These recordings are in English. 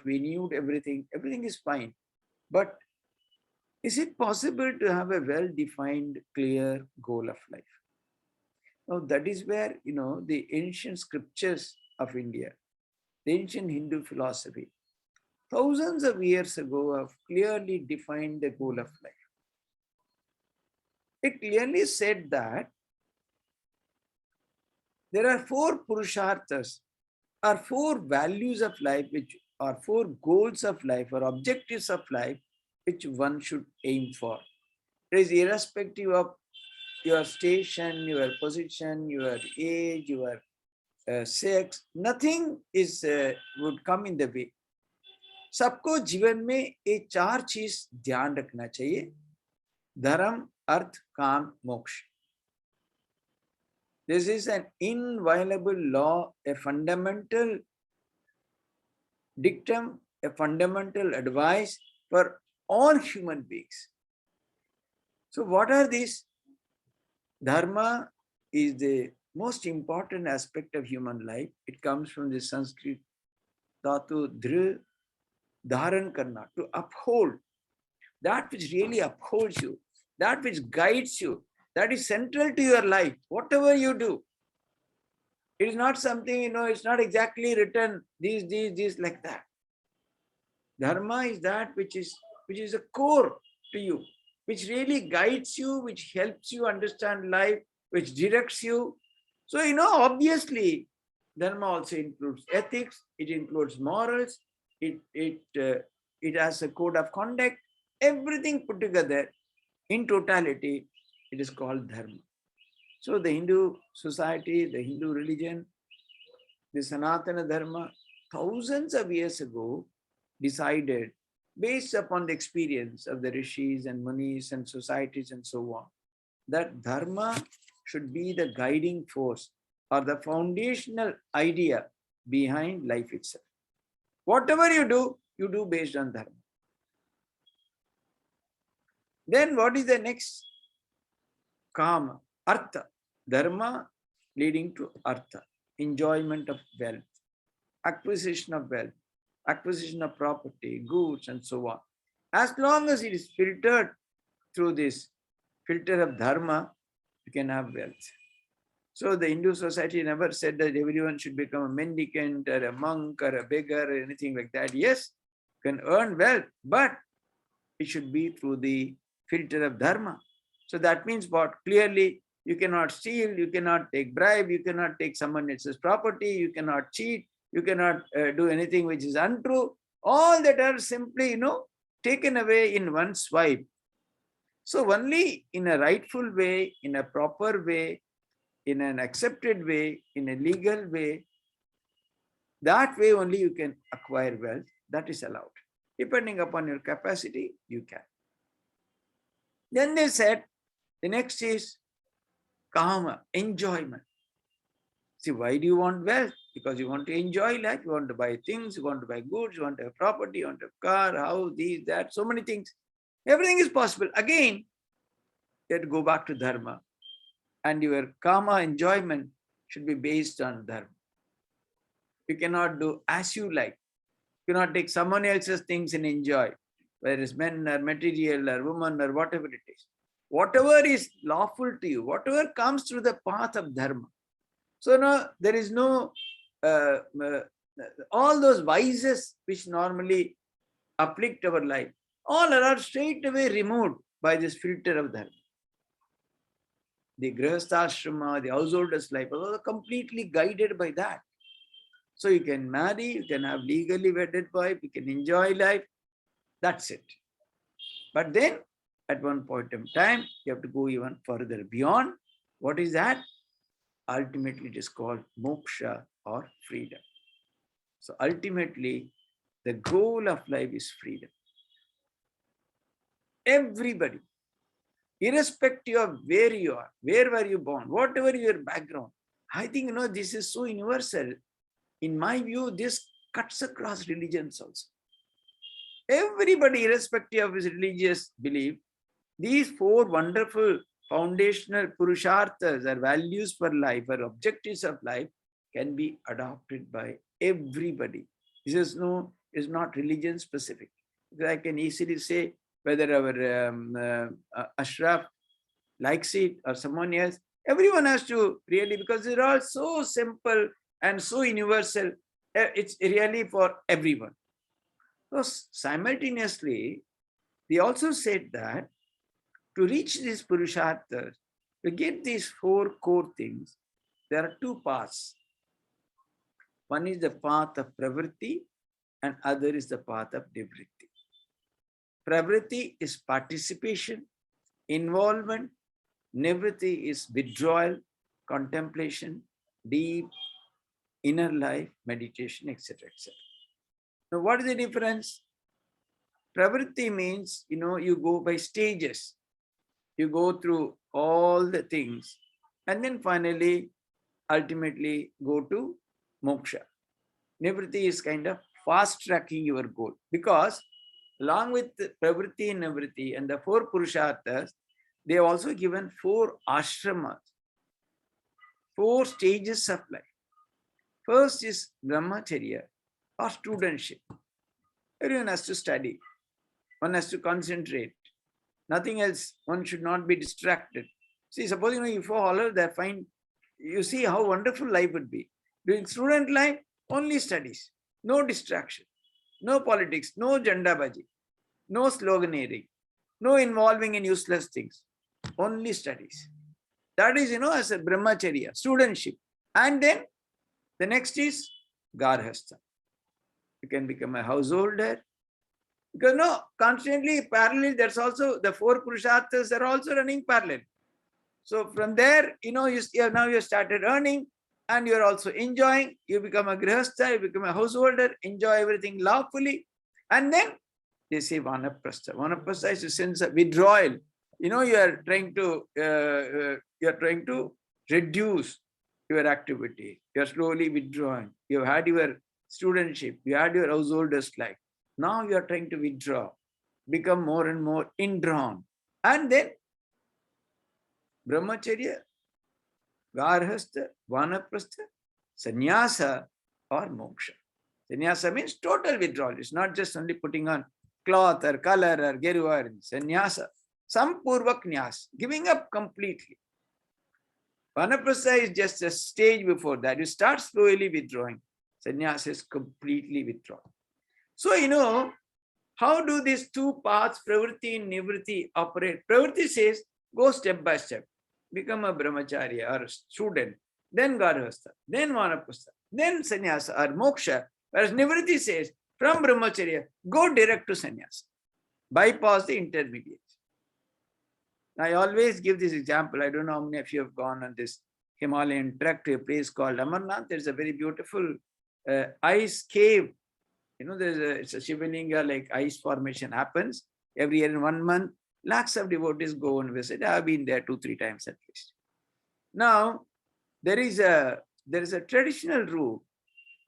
renewed everything. Everything is fine. But is it possible to have a well-defined, clear goal of life? Now, that is where, the ancient scriptures of India, the ancient Hindu philosophy, thousands of years ago have clearly defined the goal of life. It clearly said that there are four purusharthas, or four values of life, which are four goals of life or objectives of life, which one should aim for. It is irrespective of your station, your position, your age, your sex, nothing is would come in the way. सबको जीवन में ये चार चीज ध्यान रखना चाहिए: धर्म, अर्थ, काम, मोक्ष. This is an inviolable law, a fundamental dictum, a fundamental advice for all human beings. So what are these? Dharma is the most important aspect of human life. It comes from the Sanskrit dhatu dhr, dharan karna, to uphold. That which really upholds you, that which guides you, that is central to your life, whatever you do. It is not something, it's not exactly written, these, like that. Dharma is that which is a core to you, which really guides you, which helps you understand life, which directs you. So, obviously, Dharma also includes ethics, it includes morals, it has a code of conduct, everything put together in totality, it is called Dharma. So the Hindu society, the Hindu religion, the Sanatana Dharma, thousands of years ago, decided, based upon the experience of the rishis and munis and societies and so on, that Dharma should be the guiding force or the foundational idea behind life itself. Whatever you do based on Dharma. Then what is the next? Kama, Artha. Dharma leading to Artha, enjoyment of wealth, acquisition of wealth, acquisition of property, goods, and so on. As long as it is filtered through this filter of Dharma, you can have wealth. So the Hindu society never said that everyone should become a mendicant or a monk or a beggar or anything like that. Yes, you can earn wealth, but it should be through the filter of Dharma. So that means what? Clearly, you cannot steal, you cannot take bribe, you cannot take someone else's property, you cannot cheat, you cannot do anything which is untrue. All that are simply, taken away in one swipe. So only in a rightful way, in a proper way, in an accepted way, in a legal way, that way only you can acquire wealth. That is allowed. Depending upon your capacity, you can. Then they said, the next is kama, enjoyment. See, why do you want wealth? Because you want to enjoy life, you want to buy things, you want to buy goods, you want to have property, you want to have car, house, these, that, so many things. Everything is possible. Again, you have to go back to Dharma. And your kama, enjoyment, should be based on Dharma. You cannot do as you like. You cannot take someone else's things and enjoy, whether it's men or material or woman or whatever it is. Whatever is lawful to you, whatever comes through the path of Dharma. So now there is no, all those vices which normally afflict our life, all are straight away removed by this filter of Dharma. The grihasthashrama, the householder's life, are completely guided by that. So you can marry, you can have legally wedded wife, you can enjoy life. That's it. But then at one point in time, you have to go even further beyond. What is that? Ultimately, it is called moksha or freedom. So ultimately, the goal of life is freedom. Everybody, irrespective of where you are, where were you born, whatever your background, I think, this is so universal. In my view, this cuts across religions also. Everybody, irrespective of his religious belief, these four wonderful foundational purusharthas or values for life or objectives of life can be adopted by everybody. This is no It's not religion specific. I can easily say whether our Ashraf likes it or someone else. Everyone has to really, because they're all so simple and so universal. It's really for everyone. So simultaneously, we also said that to reach these Purusharthas, to get these four core things, there are two paths. One is the path of pravritti and other is the path of nivritti. Pravritti is participation, involvement. Nivritti is withdrawal, contemplation, deep inner life, meditation, etc. etc. Now, what is the difference? Pravritti means, you go by stages. You go through all the things and then finally, ultimately go to moksha. Nivritti is kind of fast tracking your goal, because along with pravritti and nivritti and the four purusharthas, they have also given four ashramas, four stages of life. First is brahmacharya or studentship. Everyone has to study. One has to concentrate. Nothing else. One should not be distracted. See, suppose you follow that, fine. You see how wonderful life would be. During student life, only studies, no distraction, no politics, no janda baji, no sloganeering, no involving in useless things, only studies. That is, as a brahmacharya, studentship. And then the next is garhastha. You can become a householder. Because constantly parallel, there's also the four purusharthas are also running parallel. So from there, now you started earning and you're also enjoying. You become a grihastha, you become a householder, enjoy everything lawfully. And then they say vanaprastha. Vanaprastha is a sense of withdrawal. You are trying to reduce your activity. You're slowly withdrawing. You had your studentship, you had your householder's life. Now you are trying to withdraw, become more and more indrawn. And then brahmacharya, garhastha, vanaprastha, sannyasa or moksha. Sannyasa means total withdrawal. It's not just only putting on cloth or color or geruva. Sannyasa, sampurvak nyas, giving up completely. Vanaprastha is just a stage before that. You start slowly withdrawing. Sannyasa is completely withdrawn. So, how do these two paths, pravritti and nivritti, operate? Pravritti says, go step by step. Become a brahmacharya or a student, then garhastha, then vanaprastha, then sannyasa or moksha. Whereas nivritti says, from brahmacharya, go direct to sannyasa. Bypass the intermediates. I always give this example. I don't know how many of you have gone on this Himalayan trek to a place called Amarnath. There's a very beautiful ice cave. It's a Shivalinga, like ice formation happens every year in 1 month. Lakhs of devotees go and visit. I've been there 2-3 times at least. Now, there is a traditional route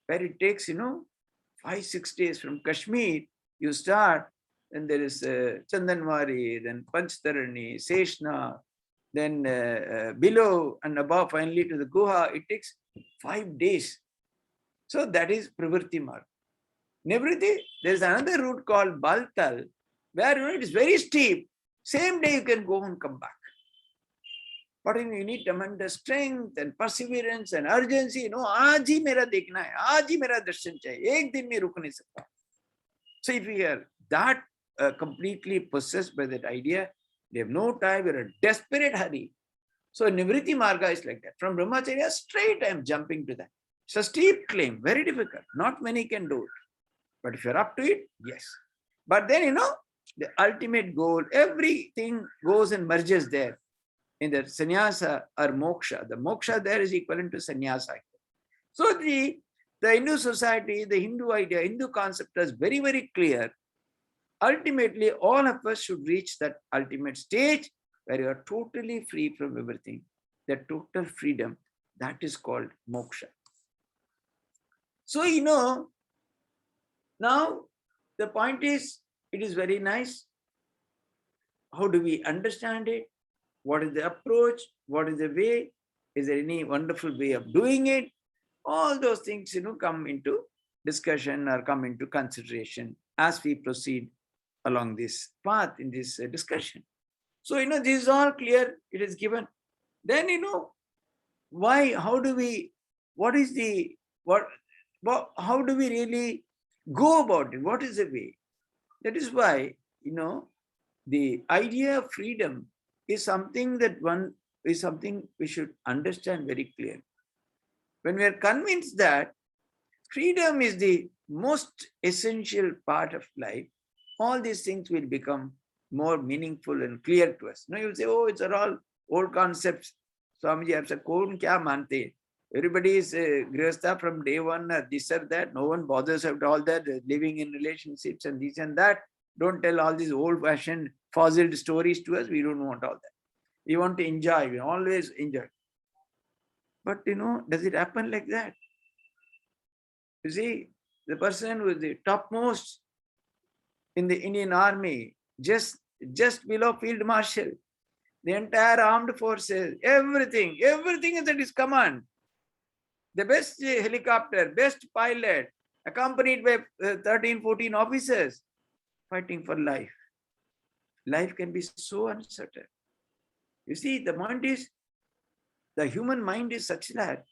where it takes 5-6 days from Kashmir. You start, and there is Chandanwari, then Panchtarani, Seshna, then below and above, finally to the Guha. It takes 5 days. So that is Pravritti Marg. Nivritti, there is another route called Baltal, where it is very steep. Same day you can go and come back. But you need tremendous strength and perseverance and urgency. आज ही मेरा देखना है, आज ही मेरा दर्शन चाहिए, एक दिन में रुक नहीं सकता. So if you are that completely possessed by that idea, they have no time, you're in a desperate hurry. So Nivritti Marga is like that. From Brahmacharya, straight I am jumping to that. It's a steep claim, very difficult. Not many can do it. But if you're up to it, yes. But then, the ultimate goal, everything goes and merges there in the sannyasa or moksha. The moksha there is equivalent to sannyasa. So the Hindu society, the Hindu idea, Hindu concept is very, very clear. Ultimately, all of us should reach that ultimate stage where you are totally free from everything. That total freedom, that is called moksha. So, now the point is, it is very nice. How do we understand it? What is the approach? What is the way? Is there any wonderful way of doing it? All those things, come into discussion or come into consideration as we proceed along this path in this discussion. So, this is all clear, it is given. Then, why, how do we, what is the, how do we really go about it? What is the way? That is why, the idea of freedom is something we should understand very clearly. When we are convinced that freedom is the most essential part of life, all these things will become more meaningful and clear to us. You'll say, oh, it's all old concepts. Swamiji, I've said, "Kaun kya mante?" Everybody is grihastha from day one, this or that. No one bothers about all that, living in relationships and this and that. Don't tell all these old-fashioned, fossiled stories to us. We don't want all that. We want to enjoy. We always enjoy. But, does it happen like that? You see, the person who is the topmost in the Indian Army, just below Field Marshal, the entire armed forces, everything is at his command. The best helicopter, best pilot, accompanied by 13, 14 officers, fighting for life. Life can be so uncertain. You see, the mind is, the human mind is such that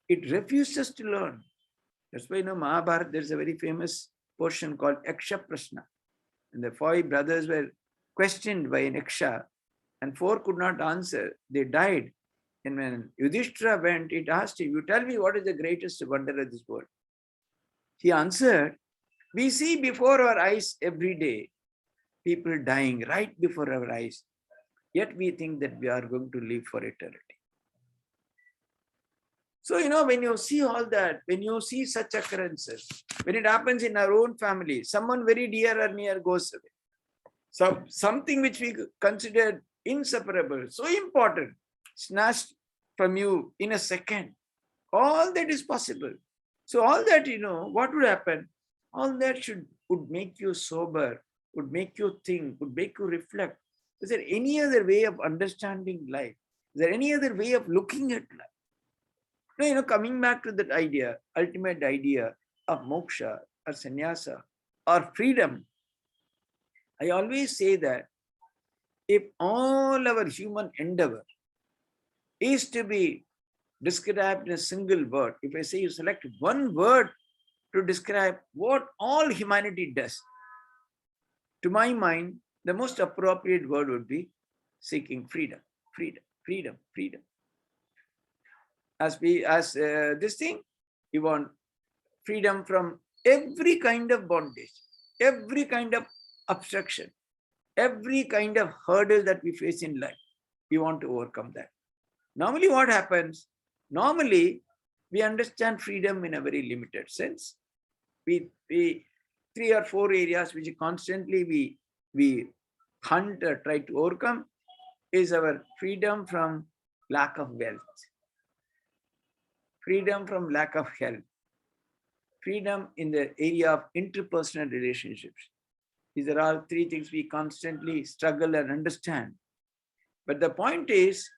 it refuses to learn. That's why, Mahabharata, there's a very famous portion called Yaksha Prashna. And the 5 brothers were questioned by an Yaksha, and 4 could not answer. They died. And when Yudhishthira went, it asked him, you tell me what is the greatest wonder of this world? He answered, we see before our eyes every day people dying right before our eyes. Yet we think that we are going to live for eternity. So, when you see all that, when you see such occurrences, when it happens in our own family, someone very dear or near goes away. So, something which we considered inseparable, so important, snatched from you in a second. All that is possible. So, all that, what would happen? All that would make you sober, would make you think, would make you reflect. Is there any other way of understanding life? Is there any other way of looking at life? Coming back to that idea, ultimate idea of moksha or sannyasa or freedom, I always say that if all our human endeavor is to be described in a single word, if I say you select one word to describe what all humanity does, to my mind, the most appropriate word would be seeking freedom, freedom, freedom, freedom. As this thing, we want freedom from every kind of bondage, every kind of obstruction, every kind of hurdle that we face in life. We want to overcome that. Normally what happens? Normally, we understand freedom in a very limited sense. We 3 or 4 areas which constantly we hunt or try to overcome is our freedom from lack of wealth, freedom from lack of health, freedom in the area of interpersonal relationships. These are all 3 things we constantly struggle and understand. But the point is,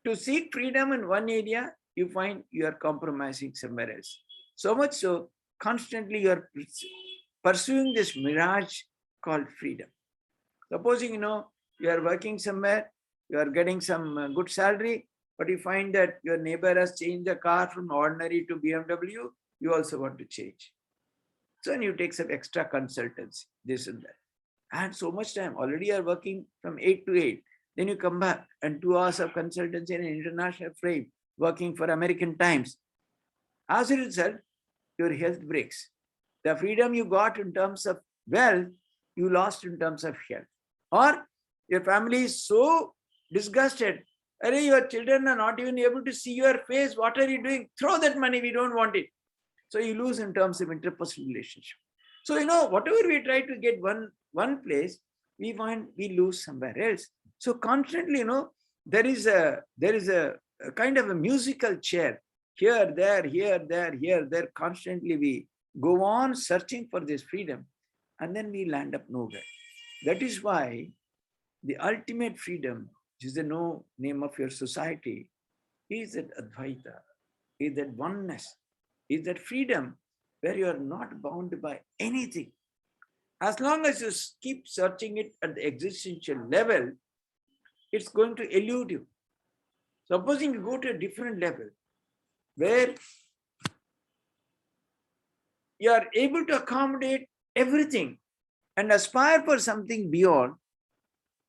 to seek freedom in one area, you find you are compromising somewhere else. So much so, constantly you are pursuing this mirage called freedom. Supposing, you are working somewhere, you are getting some good salary, but you find that your neighbor has changed the car from ordinary to BMW, you also want to change. So then you take some extra consultancy, this and that. And so much time, already you are working from 8 to 8. Then you come back and 2 hours of consultancy in an international frame, working for American Times. As a result, your health breaks. The freedom you got in terms of wealth, you lost in terms of health. Or your family is so disgusted, your children are not even able to see your face. What are you doing? Throw that money, we don't want it. So you lose in terms of interpersonal relationship. So, whatever we try to get one place, we find we lose somewhere else. So constantly, there is a kind of a musical chair. Here, there, here, there, here, there. Constantly we go on searching for this freedom, and then we land up nowhere. That is why the ultimate freedom, which is the name of your society, is that Advaita, is that oneness, is that freedom where you are not bound by anything. As long as you keep searching it at the existential level, it's going to elude you. Supposing you go to a different level where you are able to accommodate everything and aspire for something beyond,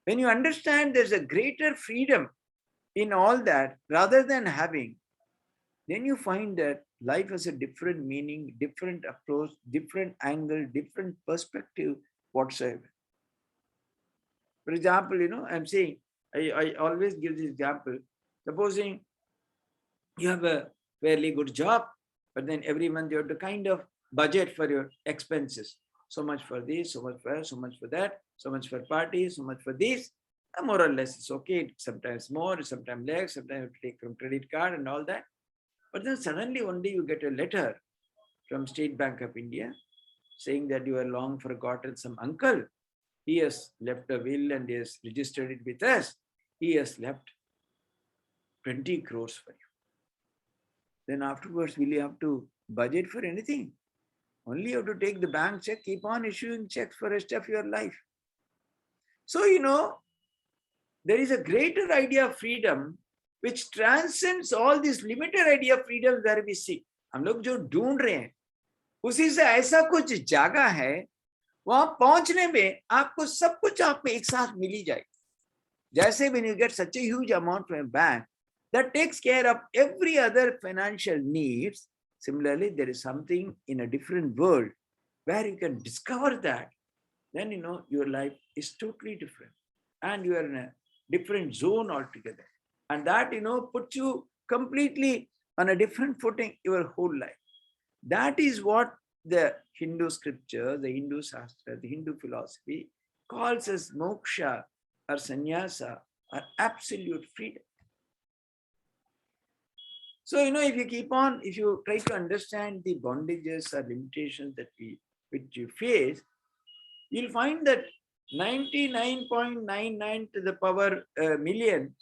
when you understand there's a greater freedom in all that rather than having, then you find that life has a different meaning, different approach, different angle, different perspective whatsoever. For example, I'm saying, I always give this example. Supposing you have a fairly good job, but then every month you have to kind of budget for your expenses. So much for this, so much for that, so much for parties, so much for this. And more or less it's okay. Sometimes more, sometimes less, sometimes you have to take from credit card and all that. But then suddenly one day you get a letter from State Bank of India saying that you are long forgotten some uncle. He has left a will and he has registered it with us. He has left 20 crores for you. Then afterwards, will you have to budget for anything? Only you have to take the bank check, keep on issuing checks for the rest of your life. So, there is a greater idea of freedom which transcends all this limited idea of freedom where we see. हम लोग जो ढूंढ रहे हैं, उसी से ऐसा कुछ जगह है, वहां पहुंचने में आपको सब कुछ आप में एक साथ मिल ही जाएगा. जैसे when you get such a huge amount from a bank that takes care of every other financial needs, similarly, there is something in a different world where you can discover that. Then, your life is totally different and you are in a different zone altogether. And that, puts you completely on a different footing your whole life. That is what the Hindu scripture, the Hindu Shastra, the Hindu philosophy calls as moksha or sannyasa or absolute freedom. So, if you try to understand the bondages or limitations which you face, you'll find that 99.99 to the power million,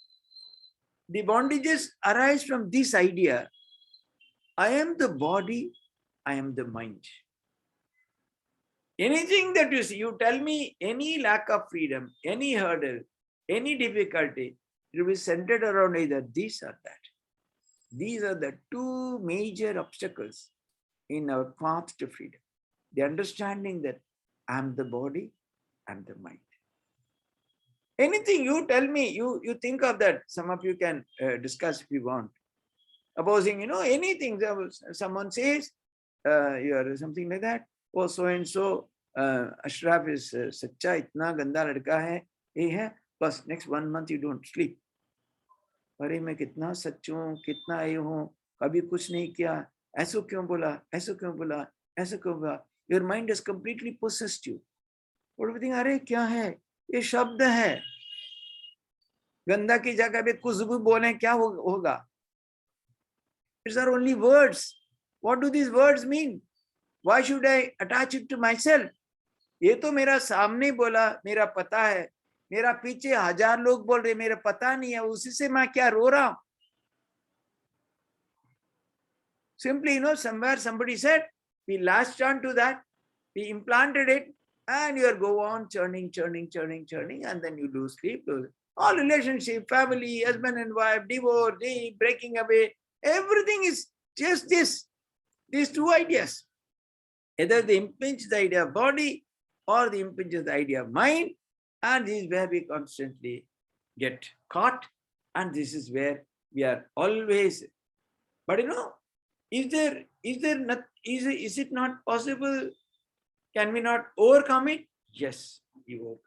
the bondages arise from this idea: I am the body, I am the mind. Anything that you see, you tell me any lack of freedom, any hurdle, any difficulty, it will be centered around either this or that. These are the two major obstacles in our path to freedom. The understanding that I'm the body, I'm the mind. Anything you tell me, you think of that. Some of you can discuss if you want. Opposing, anything. Someone says, you are something like that. Oh, so and so, Ashraf is सच्चा इतना गंदा लड़का है, ये है. Plus next 1 month you don't sleep. अरे मैं कितना सच हूँ, कितना ये हूँ, कभी कुछ नहीं किया, ऐसा क्यों बोला, ऐसा क्यों बोला, ऐसा क्यों बोला. Your mind has completely possessed you. और भी think, अरे क्या है, ये शब्द है, गंदा की जगह पे कुछ भी बोले क्या होगा. These are only words. What do these words mean? Why should I attach it to myself? ये तो मेरा सामने बोला, मेरा पता है, मेरा पीछे 1000 लोग बोल रहे, मेरा पता नहीं है, उसी से मैं क्या रो रहा हूं. Simply, somewhere somebody said, we latched on to that, we implanted it, and you go on churning, and then you lose sleep. All relationship, family, husband and wife, divorce, breaking away, everything is just these two ideas. Either they impinge the idea of body or they impinge the idea of mind, and this is where we constantly get caught, and this is where we are always. But is it not possible? Can we not overcome it? Yes, you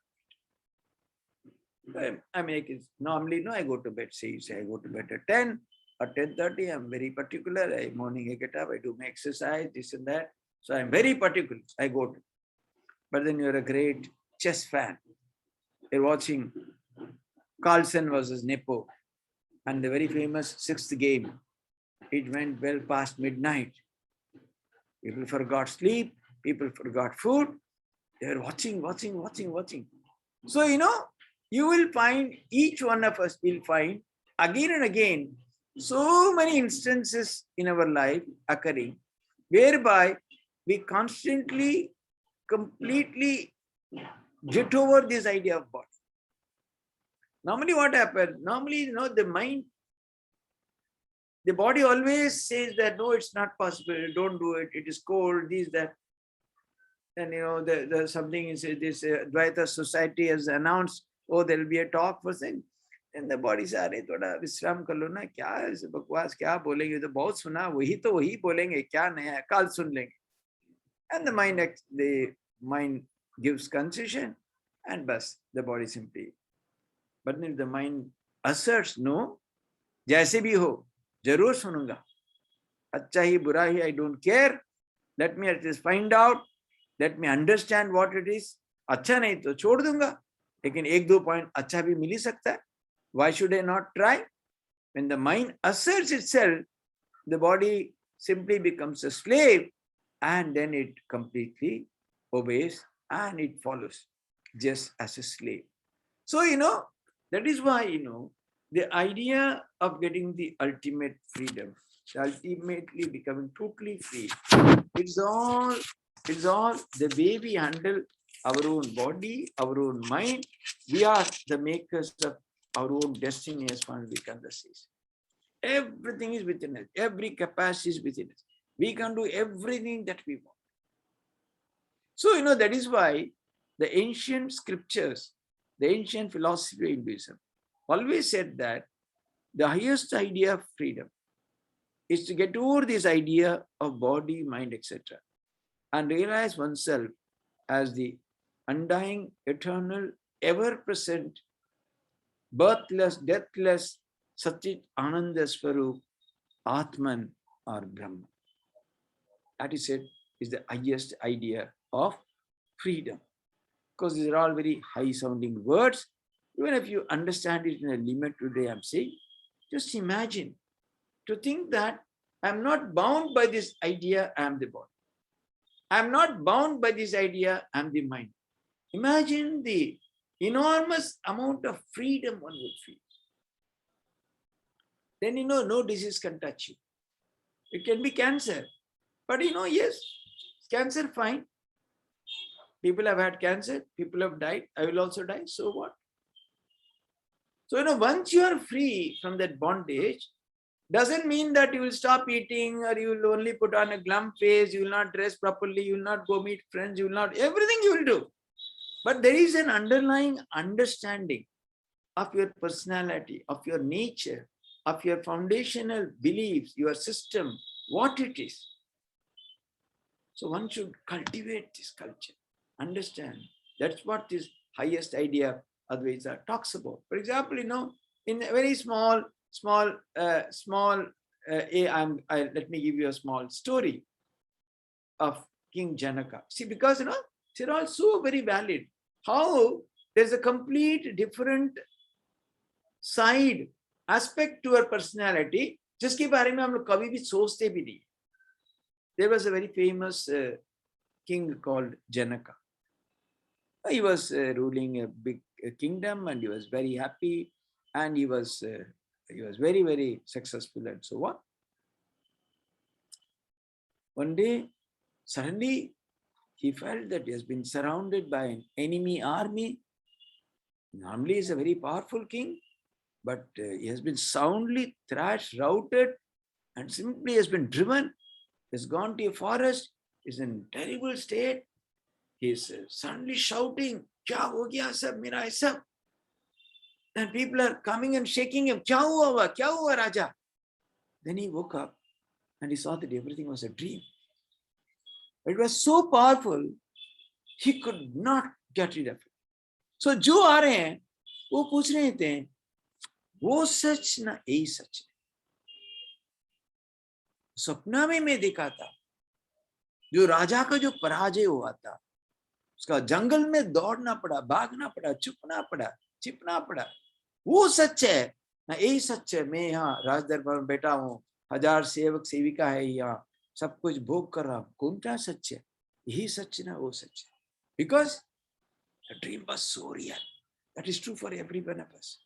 overcome it. I mean, normally, I go to bed, say I go to bed at 10 or 10:30. I'm very particular. Morning I get up, I do my exercise, this and that. So I'm very particular. I go to. But then you're a great chess fan. You're watching Carlsen versus Nepo and the very famous 6th game. It went well past midnight. People forgot sleep. People forgot food. They were watching. So, you will find, each one of us will find again and again so many instances in our life occurring whereby we constantly, completely get over this idea of body. Normally what happens? Normally, the mind, the body always says that, no, it's not possible, don't do it, it is cold, this, that. And the something is this Dvaita society has announced, oh, there will be a talk for saying. And the body says, अरे थोड़ा विश्राम कर लो ना, क्या ऐसे बकवास क्या बोलेंगे, तो बहुत सुना, वही बोलेंगे, क्या नया है, कल सुन लेंगे. And the mind gives concession, and bas, the body simply. But if the mind asserts, no, जैसे भी हो, जरूर सुनूंगा, अच्छा ही बुरा ही, I don't care, let me at least find out, let me understand what it is. अच्छा नहीं तो छोड़ दूंगा, लेकिन एक दो पॉइंट अच्छा भी मिल ही सकता है. Why should I not try? When the mind asserts itself, the body simply becomes a slave, and then it completely obeys and it follows just as a slave. So, that is why, the idea of getting the ultimate freedom, ultimately becoming totally free, it's all the way we handle our own body, our own mind. We are the makers of our own destiny as far as we can see. Everything is within us. Every capacity is within us. We can do everything that we want. So, that is why the ancient scriptures, the ancient philosophy of Hinduism always said that the highest idea of freedom is to get over this idea of body, mind, etc. and realize oneself as the undying, eternal, ever-present, birthless, deathless, Satchit Ananda Swarup, Atman or Brahman. That is it, is the highest idea of freedom. Because these are all very high-sounding words. Even if you understand it in a limit today, I'm saying, just imagine to think that I'm not bound by this idea, I'm the body. I'm not bound by this idea, I'm the mind. Imagine the enormous amount of freedom one would feel. Then, no disease can touch you. It can be cancer. But, yes, cancer, fine. People have had cancer, people have died, I will also die, so what? So, once you are free from that bondage, doesn't mean that you will stop eating or you will only put on a glum face, you will not dress properly, you will not go meet friends, you will not, everything you will do. But there is an underlying understanding of your personality, of your nature, of your foundational beliefs, your system, what it is. So one should cultivate this culture, understand. That's what this highest idea of Advaita talks about. For example, in a very small, let me give you a small story of King Janaka. See, because, they're all so very valid. How there's a complete different side, aspect to our personality, जिसके बारे में हम लोग कभी भी सोचते भी नहीं. There was a very famous king called Janaka. He was ruling a big kingdom and he was very happy and he was very, very successful and so on. One day, suddenly, he felt that he has been surrounded by an enemy army. Normally, he's a very powerful king, but he has been soundly thrashed, routed, and simply has been driven. He's gone to a forest, is in terrible state. He's suddenly shouting, "Kya ho gaya sab mera aisa?" And people are coming and shaking him. "Kya hua Raja?" Then he woke up and he saw that everything was a dream. It was so powerful, he could not get rid of it. So जो आ रहे हैं, वो पूछ रहे थे, वो सच ना यही सच है. सपना में मैं देखा था, जो राजा का जो पराजय हुआ था, उसका जंगल में दौड़ना पड़ा, भागना पड़ा, छुपना पड़ा, छिपना पड़ा, वो सच है ना यही सच है. मैं यहाँ राज दरबार में बैठा हूँ, 1000 सेवक सेविका है, यहाँ सब कुछ भोग कर रहा हूँ, कौन सा सच है? यही सच ना वो सच है. Because the dream was so real. That is true for every one of us.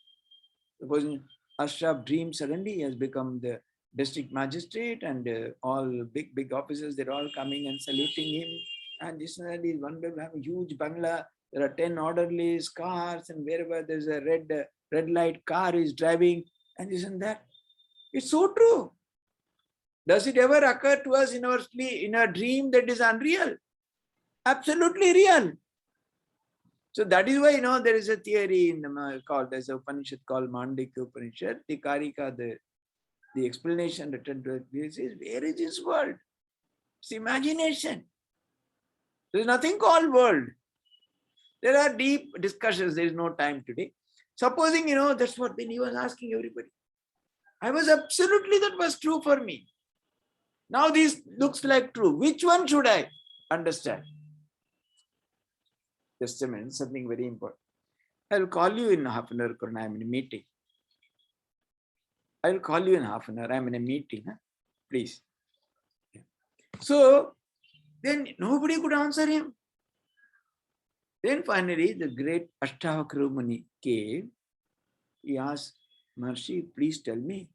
Suppose Ashraf dream, suddenly he has become the district magistrate and all big officers, they're all coming and saluting him. And this and that is one will have a huge bangla. There are 10 orderlies, cars, and wherever there's a red light car is driving, and this and that. It's so true. Does it ever occur to us in our sleep, in our dream, that is unreal? Absolutely real. So that is why, there is a theory in the there's an Upanishad called Mandikya Upanishad. The Karika, the explanation written to this is, where is this world? It's imagination. There is nothing called world. There are deep discussions. There is no time today. Supposing, that's what then he was asking everybody. I was absolutely, that was true for me. Now this looks like true. Which one should I understand? Just a minute, something very important. I will call you in half an hour, Karuna. I'm in a meeting. I will call you in half an hour. I'm in a meeting. Huh? Please. So then nobody could answer him. Then finally, the great Ashtavakra Muni came. He asked, Maharishi, please tell me,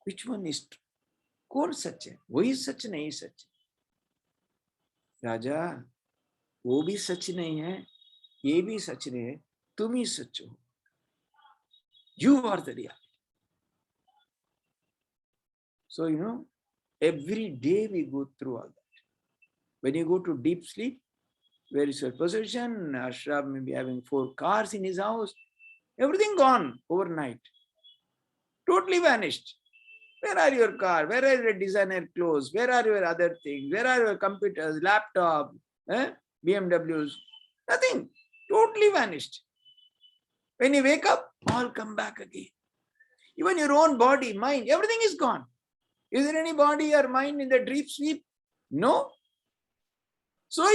which one is true? कौन सच है? वही सच नहीं सच? राजा, वो भी सच नहीं है, ये भी सच नहीं है, तुम ही सच हो. You are the reality. So, every day we go through all that. When you go to deep sleep, where is your possession? Ashraf may be having 4 cars in his house. Everything gone overnight. Totally vanished. Where are your car? Where are your designer clothes? Where are your other things? Where are your computers, laptop, BMWs? Nothing. Totally vanished. When you wake up, all come back again. Even your own body, mind, everything is gone. Is there any body or mind in the deep sleep? No. So,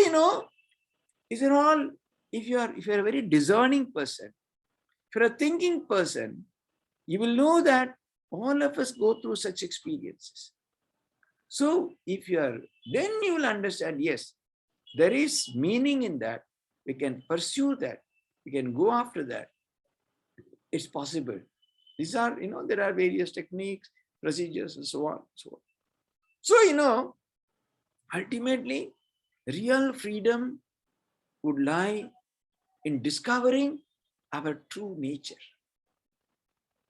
if you're a very discerning person, if you're a thinking person, you will know that all of us go through such experiences. So then you will understand, yes, there is meaning in that. We can pursue that. We can go after that. It's possible. These are, there are various techniques, procedures, and so on. So, ultimately, real freedom would lie in discovering our true nature.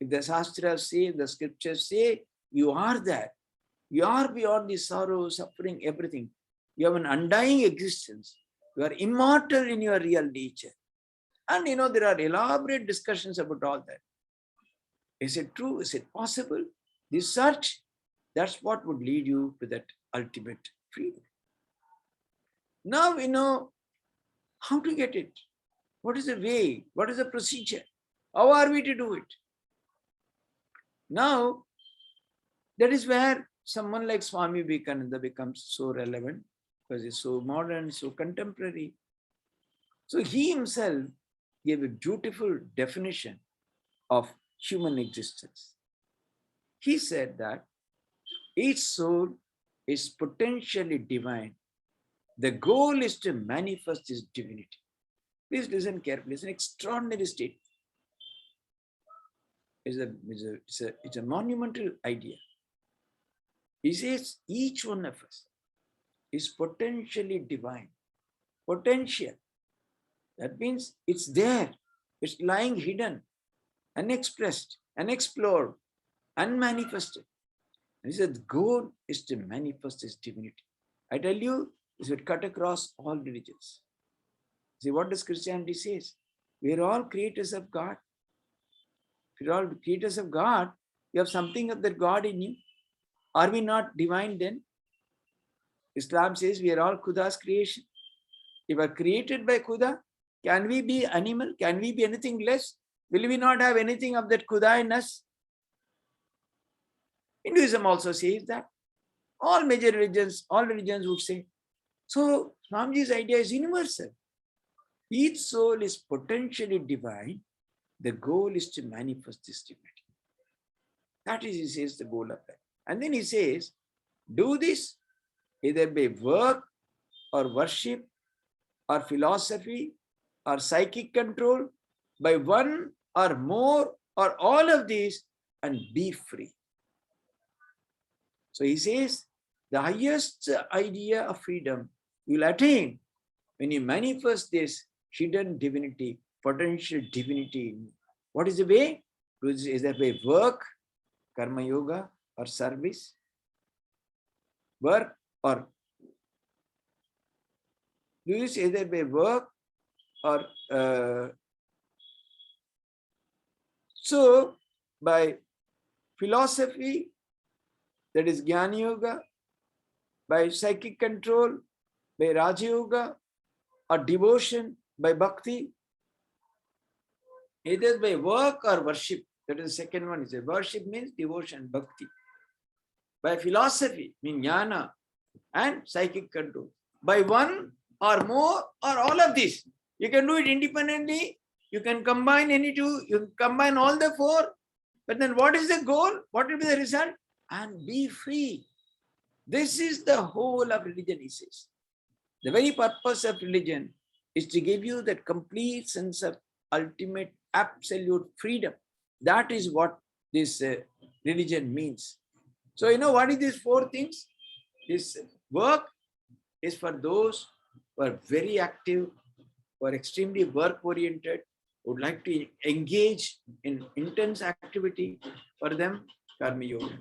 If the Shastras say, the scriptures say, you are that. You are beyond the sorrow, suffering, everything. You have an undying existence. You are immortal in your real nature. And there are elaborate discussions about all that. Is it true? Is it possible? This search, that's what would lead you to that ultimate freedom. Now we know how to get it. What is the way? What is the procedure? How are we to do it? Now, that is where someone like Swami Vivekananda becomes so relevant, because he's so modern, so contemporary. So he himself gave a beautiful definition of human existence. He said that each soul is potentially divine. The goal is to manifest his divinity. Please listen carefully. It's an extraordinary statement. It's a monumental idea. He says each one of us is potentially divine. Potential. That means it's there. It's lying hidden, unexpressed, unexplored, unmanifested. And he said the goal is to manifest his divinity. I tell you, this would cut across all religions. See, what does Christianity say? We are all creators of God. If you're all creators of God, you have something of that God in you. Are we not divine then? Islam says we are all Khuda's creation. If we are created by Khuda, can we be animal? Can we be anything less? Will we not have anything of that Khuda in us? Hinduism also says that. All major religions, all religions would say. So Swamiji's idea is universal. Each soul is potentially divine. The goal is to manifest this divinity. That is, he says, the goal of life. And then he says, do this either by work or worship or philosophy or psychic control, by one or more or all of these, and be free. So he says, the highest idea of freedom you will attain when you manifest this hidden divinity, potential divinity. What is the way? Is that way work, karma yoga, or service? Work or do you say that by work or so by philosophy, that is Jnana Yoga, by psychic control, by Raja Yoga, or devotion by bhakti, either by work or worship. That is the second one. Is worship means devotion, bhakti. By philosophy means jnana and psychic control. By one or more or all of this. You can do it independently. You can combine any two. You can combine all the four. But then what is the goal? What will be the result? And be free. This is the whole of religion, he says. The very purpose of religion is to give you that complete sense of ultimate, absolute freedom. That is what this religion means. So, what is these four things? This work is for those who are very active, who are extremely work-oriented, would like to engage in intense activity. For them, karma yoga.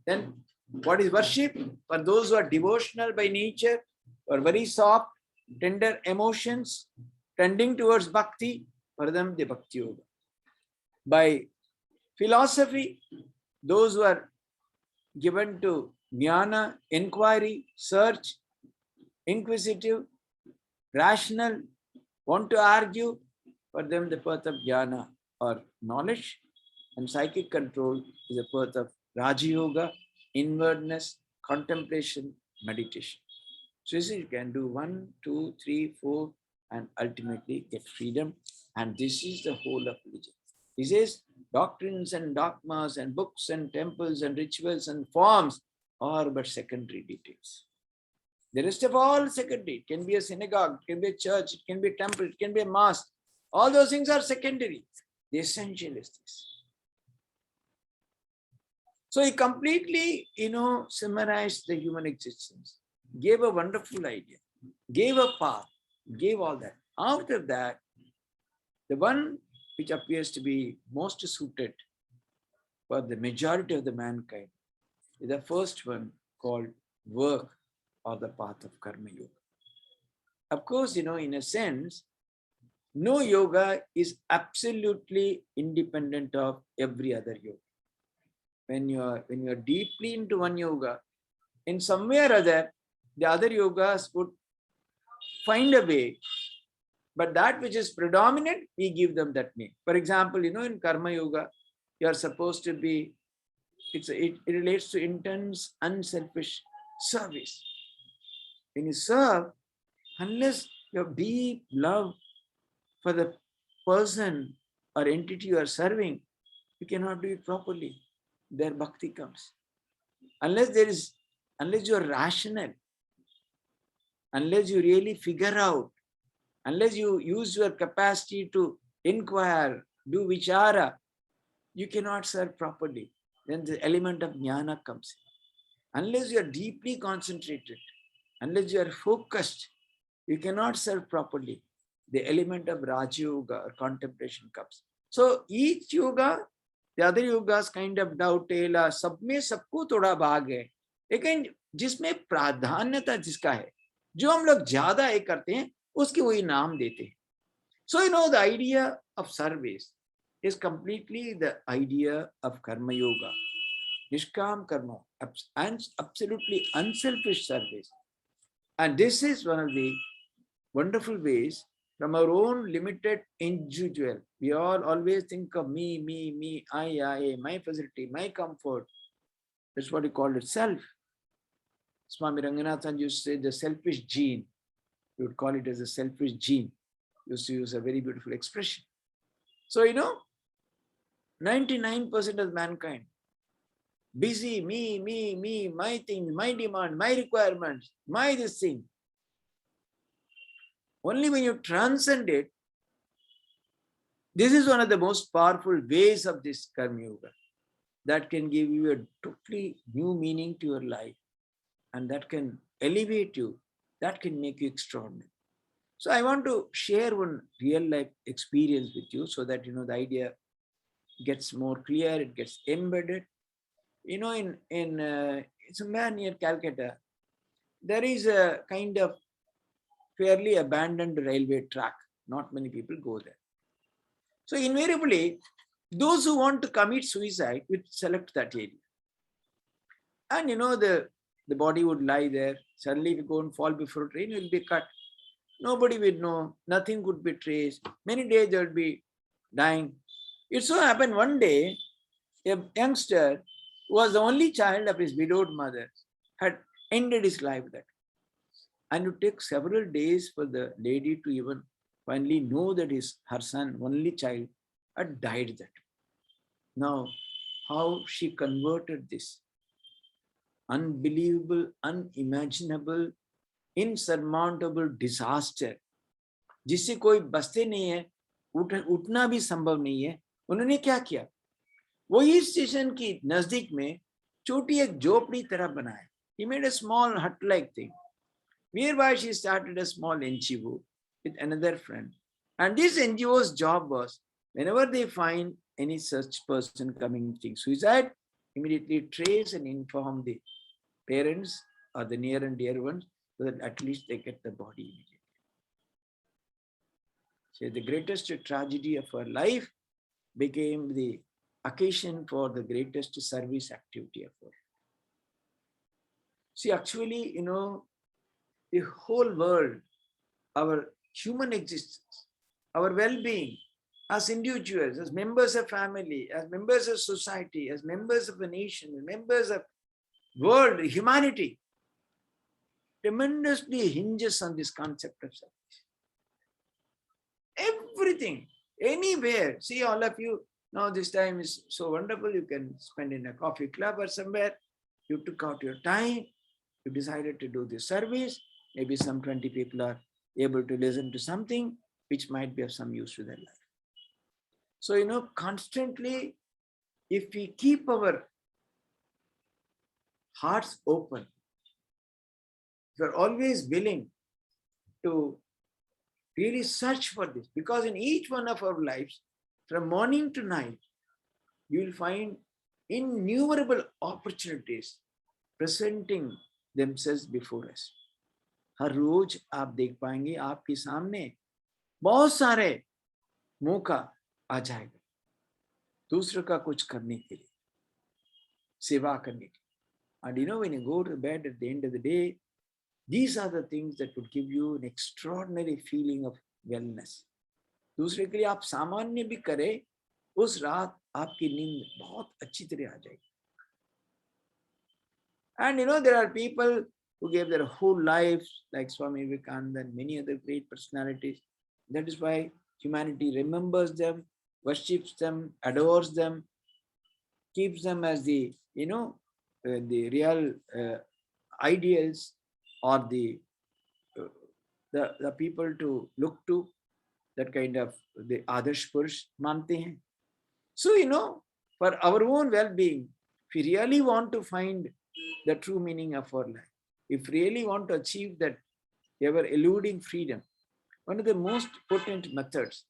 Then, what is worship? For those who are devotional by nature, or very soft, tender emotions, tending towards bhakti, for them the bhakti yoga. By philosophy, those who are given to jnana, inquiry, search, inquisitive, rational, want to argue, for them the path of jnana or knowledge. And psychic control is the path of Raja Yoga, inwardness, contemplation, meditation. So you can do 1, 2, 3, 4, and ultimately get freedom. And this is the whole of religion. He says doctrines and dogmas and books and temples and rituals and forms are but secondary details. The rest of all secondary. It can be a synagogue, it can be a church, it can be a temple, it can be a mosque. All those things are secondary. The essential is this. So he completely, summarized the human existence, gave a wonderful idea, gave a path, gave all that. After that, the one which appears to be most suited for the majority of the mankind is the first one called work or the path of karma yoga. Of course, in a sense, no yoga is absolutely independent of every other yoga. When you are deeply into one yoga, in some way or other, the other yogas would find a way, but that which is predominant, we give them that name. For example, in karma yoga, you are supposed to be, it relates to intense, unselfish service. When you serve, unless you have deep love for the person or entity you are serving, you cannot do it properly. There bhakti comes. Unless you are rational, unless you really figure out, unless you use your capacity to inquire, do vichara, you cannot serve properly. Then the element of jnana comes in. Unless you are deeply concentrated, unless you are focused, you cannot serve properly. The element of Raja Yoga or contemplation comes. So each yoga, the other yogas kind of dovetail, सब में सबको थोड़ा भाग है, लेकिन जिसमें प्राधान्यता जिसका है, जो हम लोग ज्यादा ये करते हैं, उसकी वही नाम देते हैं. So the idea of service is completely the idea of karma yoga, nishkam karma, and absolutely unselfish service. And this is one of the wonderful ways from our own limited individual. We all always think of me, I, my facility, my comfort. That's what he called it, self. Swami Ranganathan used to say the selfish gene. We would call it as a selfish gene. Used to use a very beautiful expression. So, 99% of mankind, busy, me, my thing, my demand, my requirements, my this thing. Only when you transcend it, this is one of the most powerful ways of this karma yoga. that can give you a totally new meaning to your life, and that can elevate you, that can make you extraordinary. So I want to share one real life experience with you so that the idea gets more clear, it gets embedded. In somewhere near Calcutta, there is a kind of fairly abandoned railway track. Not many people go there. So invariably, those who want to commit suicide would select that area. And the body would lie there. Suddenly, if you go and fall before a train, you will be cut. Nobody would know. Nothing could be traced. Many days they would be dying. It so happened one day, a youngster who was the only child of his widowed mother had ended his life that. And it took several days for the lady to even finally know that her son, only child, had died that. Now, how she converted this unbelievable, unimaginable, insurmountable disaster, जिससे कोई बसते नहीं है, उठना भी संभव नहीं है, उन्होंने क्या किया? वही स्टेशन की नजदीक में छोटी एक झोपड़ी तरह बनाया. He made a small hut-like thing, whereby she started a small NGO with another friend. And this NGO's job was, whenever they find any such person committing suicide, immediately trace and inform the parents or the near and dear ones so that at least they get the body immediately. So the greatest tragedy of her life became the occasion for the greatest service activity of her. See, actually, the whole world, our human existence, our well-being as individuals, as members of family, as members of society, as members of a nation, as members of world, humanity, tremendously hinges on this concept of service. Everything, anywhere. See, all of you, now this time is so wonderful. You can spend in a coffee club or somewhere. You took out your time. You decided to do this service. Maybe some 20 people are able to listen to something which might be of some use to their life. So, constantly, if we keep our hearts open, if we're always willing to really search for this, because in each one of our lives, from morning to night, you will find innumerable opportunities presenting themselves before us. हर रोज आप देख पाएंगे आपके सामने बहुत सारे मौका आ जाएगा दूसरों का कुछ करने के लिए, सेवा करने के लिए. And when you go to bed at the end of the day, these are the things that would give you an extraordinary feeling of wellness. दूसरे के लिए आप सामान्य भी करें, उस रात आपकी नींद बहुत अच्छी तरह आ जाएगी. And there are people who gave their whole lives, like Swami Vivekananda and many other great personalities. That is why humanity remembers them, worships them, adores them, keeps them as the real ideals or the people to look to, that kind of the Adarsh Purush mante hain. So, for our own well-being, if we really want to find the true meaning of our life, if we really want to achieve that ever-eluding freedom, one of the most potent methods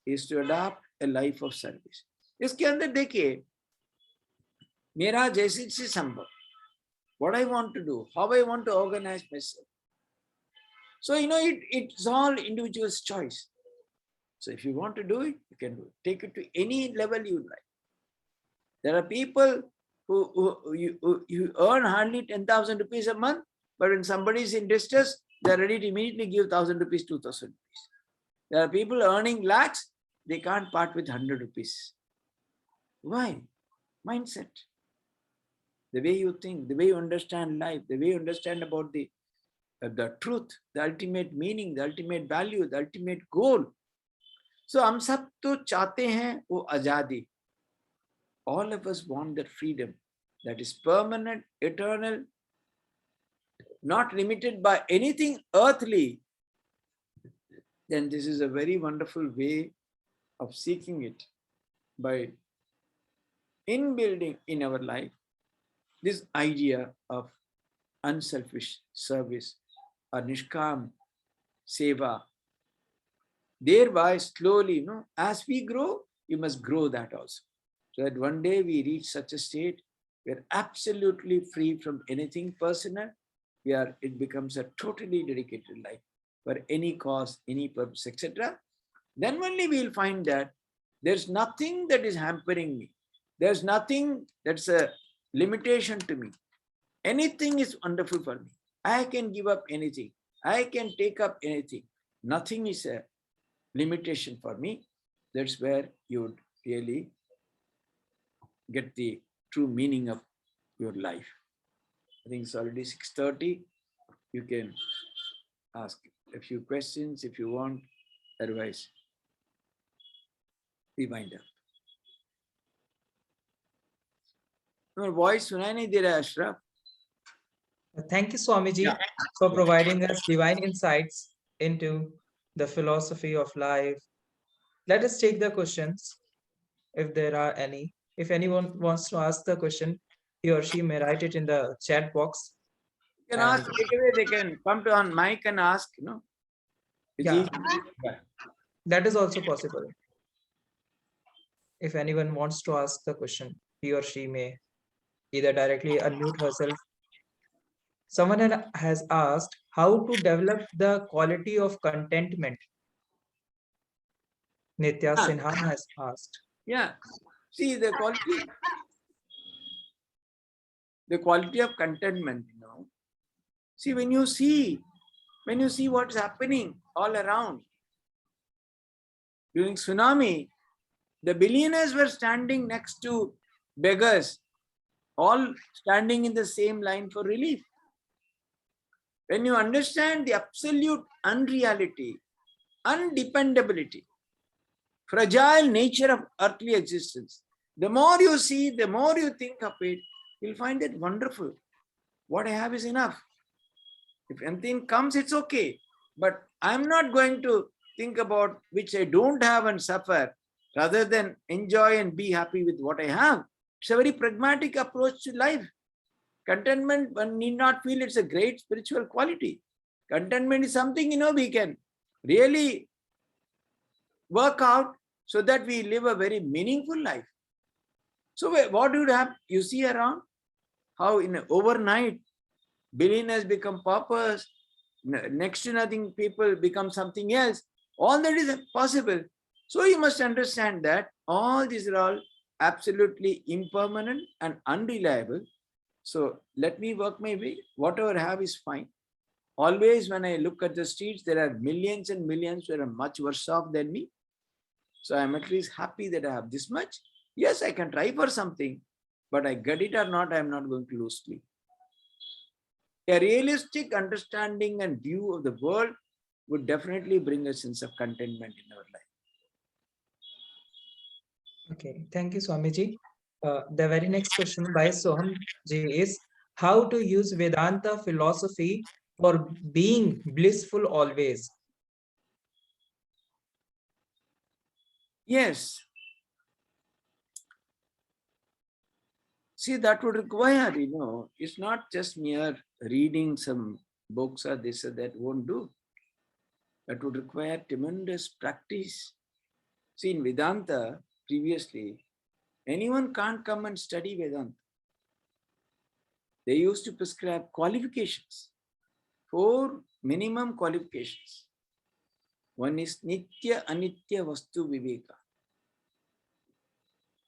is to adopt a life of service. इसके अंदर देखिए, मेरा जैसे से संभव, what I want to do, how I want to organize myself. So, it's all individual's choice. So if you want to do it, you can do it. Take it to any level you like. There are people who you earn hardly 10,000 rupees a month, but when somebody is in distress, they are ready to immediately give 1,000 rupees, 2,000 rupees. There are people earning lakhs, they can't part with 100 rupees. Why? Mindset. The way you think, the way you understand life, the way you understand about the truth, the ultimate meaning, the ultimate value, the ultimate goal. So हम सब तो चाहते हैं वो आजादी. All of us want that freedom that is permanent, eternal, not limited by anything earthly. Then this is a very wonderful way of seeking it by in building in our life this idea of unselfish service or nishkam seva. Thereby, slowly, as we grow, you must grow that also. So that one day we reach such a state where absolutely free from anything personal. It becomes a totally dedicated life for any cause, any purpose, etc. Then only we'll find that there's nothing that is hampering me. There's nothing that's a limitation to me. Anything is wonderful for me. I can give up anything. I can take up anything. Nothing is a limitation for me. That's where you would really get the true meaning of your life. I think it's already 6:30. You can ask a few questions if you want. Otherwise, we wind up. Your voice, Sunani Dira Ashraf. Thank you, Swamiji, for providing us divine insights into the philosophy of life. Let us take the questions, if there are any. If anyone wants to ask the question, he or she may write it in the chat box. You can ask straight away. They can come to on mic and ask. It's Yeah, easy. that is also possible. If anyone wants to ask the question, he or she may either directly unmute herself. Someone has asked how to develop the quality of contentment. Nitya Sinha has asked. Yeah. See the quality of contentment, See, when you see what's happening all around. During tsunami, the billionaires were standing next to beggars, all standing in the same line for relief. When you understand the absolute unreality, undependability, fragile nature of earthly existence, the more you see, the more you think of it, you'll find it wonderful. What I have is enough. If anything comes, it's okay. But I'm not going to think about which I don't have and suffer, rather than enjoy and be happy with what I have. It's a very pragmatic approach to life. Contentment, one need not feel it's a great spiritual quality. Contentment is something, we can really work out so that we live a very meaningful life. So what do you have? You see around how in overnight, billionaires become paupers, next to nothing people become something else. All that is possible. So you must understand that all these are all absolutely impermanent and unreliable. So let me work my way. Whatever I have is fine. Always when I look at the streets, there are millions and millions who are much worse off than me. So I'm at least happy that I have this much. Yes, I can try for something, but I get it or not, I'm not going to lose sleep. A realistic understanding and view of the world would definitely bring a sense of contentment in our life. Okay, thank you, Swamiji. The very next question by Soham ji is how to use Vedanta philosophy for being blissful always. Yes. See, that would require, it's not just mere reading some books or this or that won't do. That would require tremendous practice. See, in Vedanta, previously, anyone can't come and study Vedanta. They used to prescribe qualifications, 4 minimum qualifications. One is Nitya Anitya Vastu Viveka.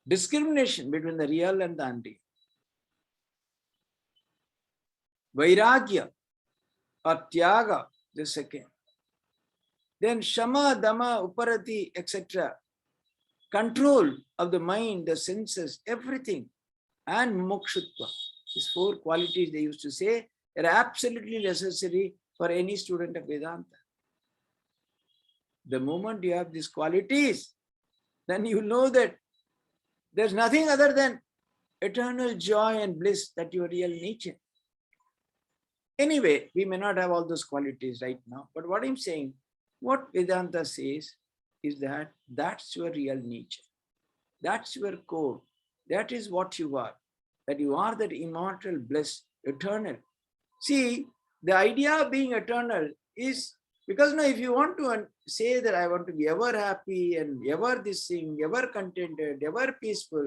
Discrimination between the real and the unreal. Vairagya or Tyaga, the second. Then Shama, Dama, Uparati, etc. Control of the mind, the senses, everything. And Mokshutva. These 4 qualities they used to say are absolutely necessary for any student of Vedanta. The moment you have these qualities, then you know that there's nothing other than eternal joy and bliss that your real nature. Anyway, we may not have all those qualities right now, but what I'm saying, what Vedanta says is that that's your real nature. That's your core. That is what you are. That you are that immortal, blessed, eternal. See, the idea of being eternal is because now if you want to say that I want to be ever happy and ever this thing, ever contented, ever peaceful,